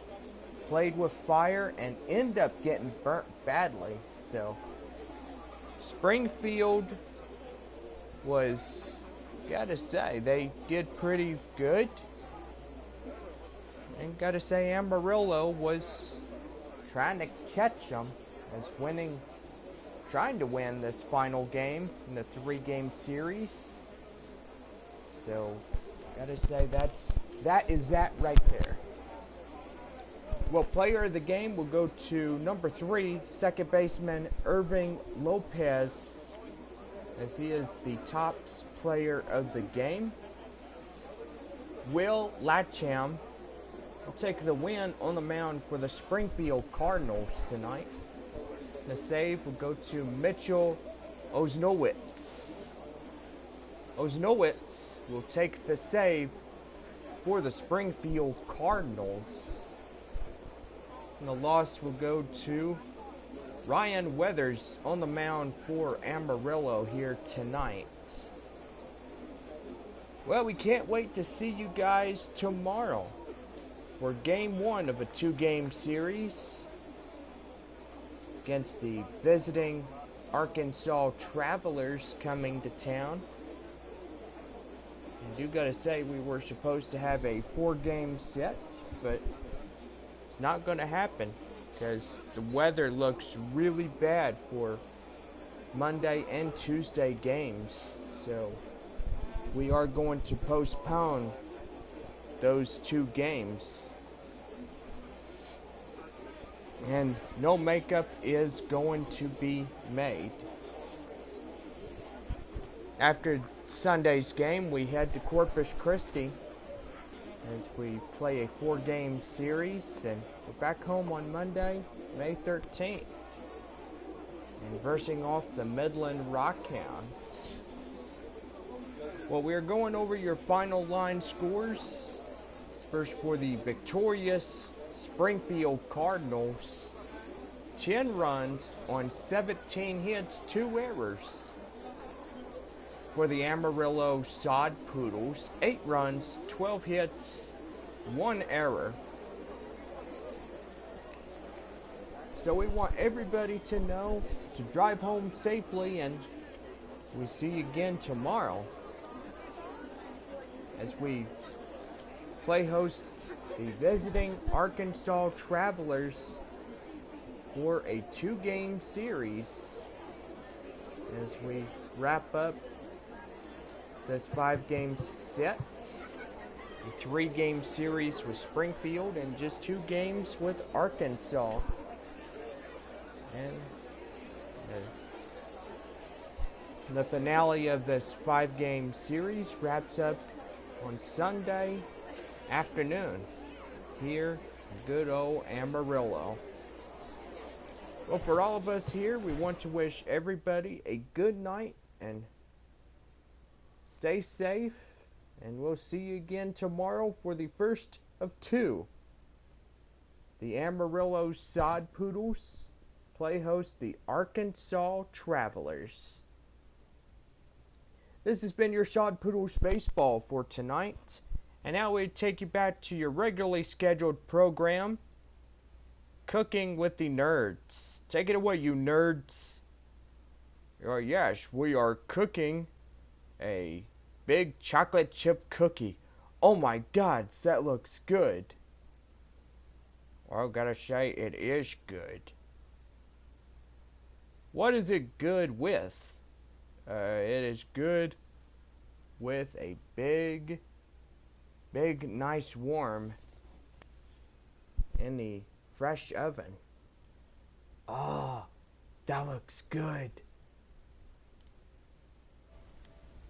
played with fire and end up getting burnt badly. So Springfield was, gotta say, they did pretty good. And gotta say, Amarillo was trying to catch them as trying to win this final game in the 3-game series. So, gotta say that is that right there. Well, player of the game will go to number 3, second baseman Irving Lopez, as he is the top player of the game. Will Latcham will take the win on the mound for the Springfield Cardinals tonight. The save will go to Mitchell Osnowitz. Osnowitz will take the save for the Springfield Cardinals. And the loss will go to Ryan Weathers on the mound for Amarillo here tonight. Well, we can't wait to see you guys tomorrow for game 1 of a 2-game series against the visiting Arkansas Travelers coming to town. I do gotta say, we were supposed to have a 4-game set, but it's not gonna happen because the weather looks really bad for Monday and Tuesday games. So we are going to postpone those 2 games. And no makeup is going to be made. After Sunday's game, we head to Corpus Christi as we play a 4-game series, and we're back home on Monday, May 13th, and versing off the Midland Rockhounds. Well, we are going over your final line scores. First, for the victorious Springfield Cardinals, 10 runs on 17 hits, 2 errors. For the Amarillo Sod Poodles, 8 runs, 12 hits, 1 error. So we want everybody to know to drive home safely, and we see you again tomorrow as we play host the visiting Arkansas Travelers for a 2-game series as we wrap up this 5-game set. A 3-game series with Springfield and just 2 games with Arkansas. And the finale of this 5-game series wraps up on Sunday afternoon here in good old Amarillo. Well, for all of us here, we want to wish everybody a good night and stay safe, and we'll see you again tomorrow for the first of 2. The Amarillo Sod Poodles play host the Arkansas Travelers. This has been your Sod Poodles baseball for tonight. And now we take you back to your regularly scheduled program, Cooking with the Nerds. Take it away, you nerds. Yes, we are cooking a big chocolate chip cookie. Oh my God, that looks good. Well, gotta say, it is good. What is it good with? It is good with a big, nice warm in the fresh oven. Oh, that looks good.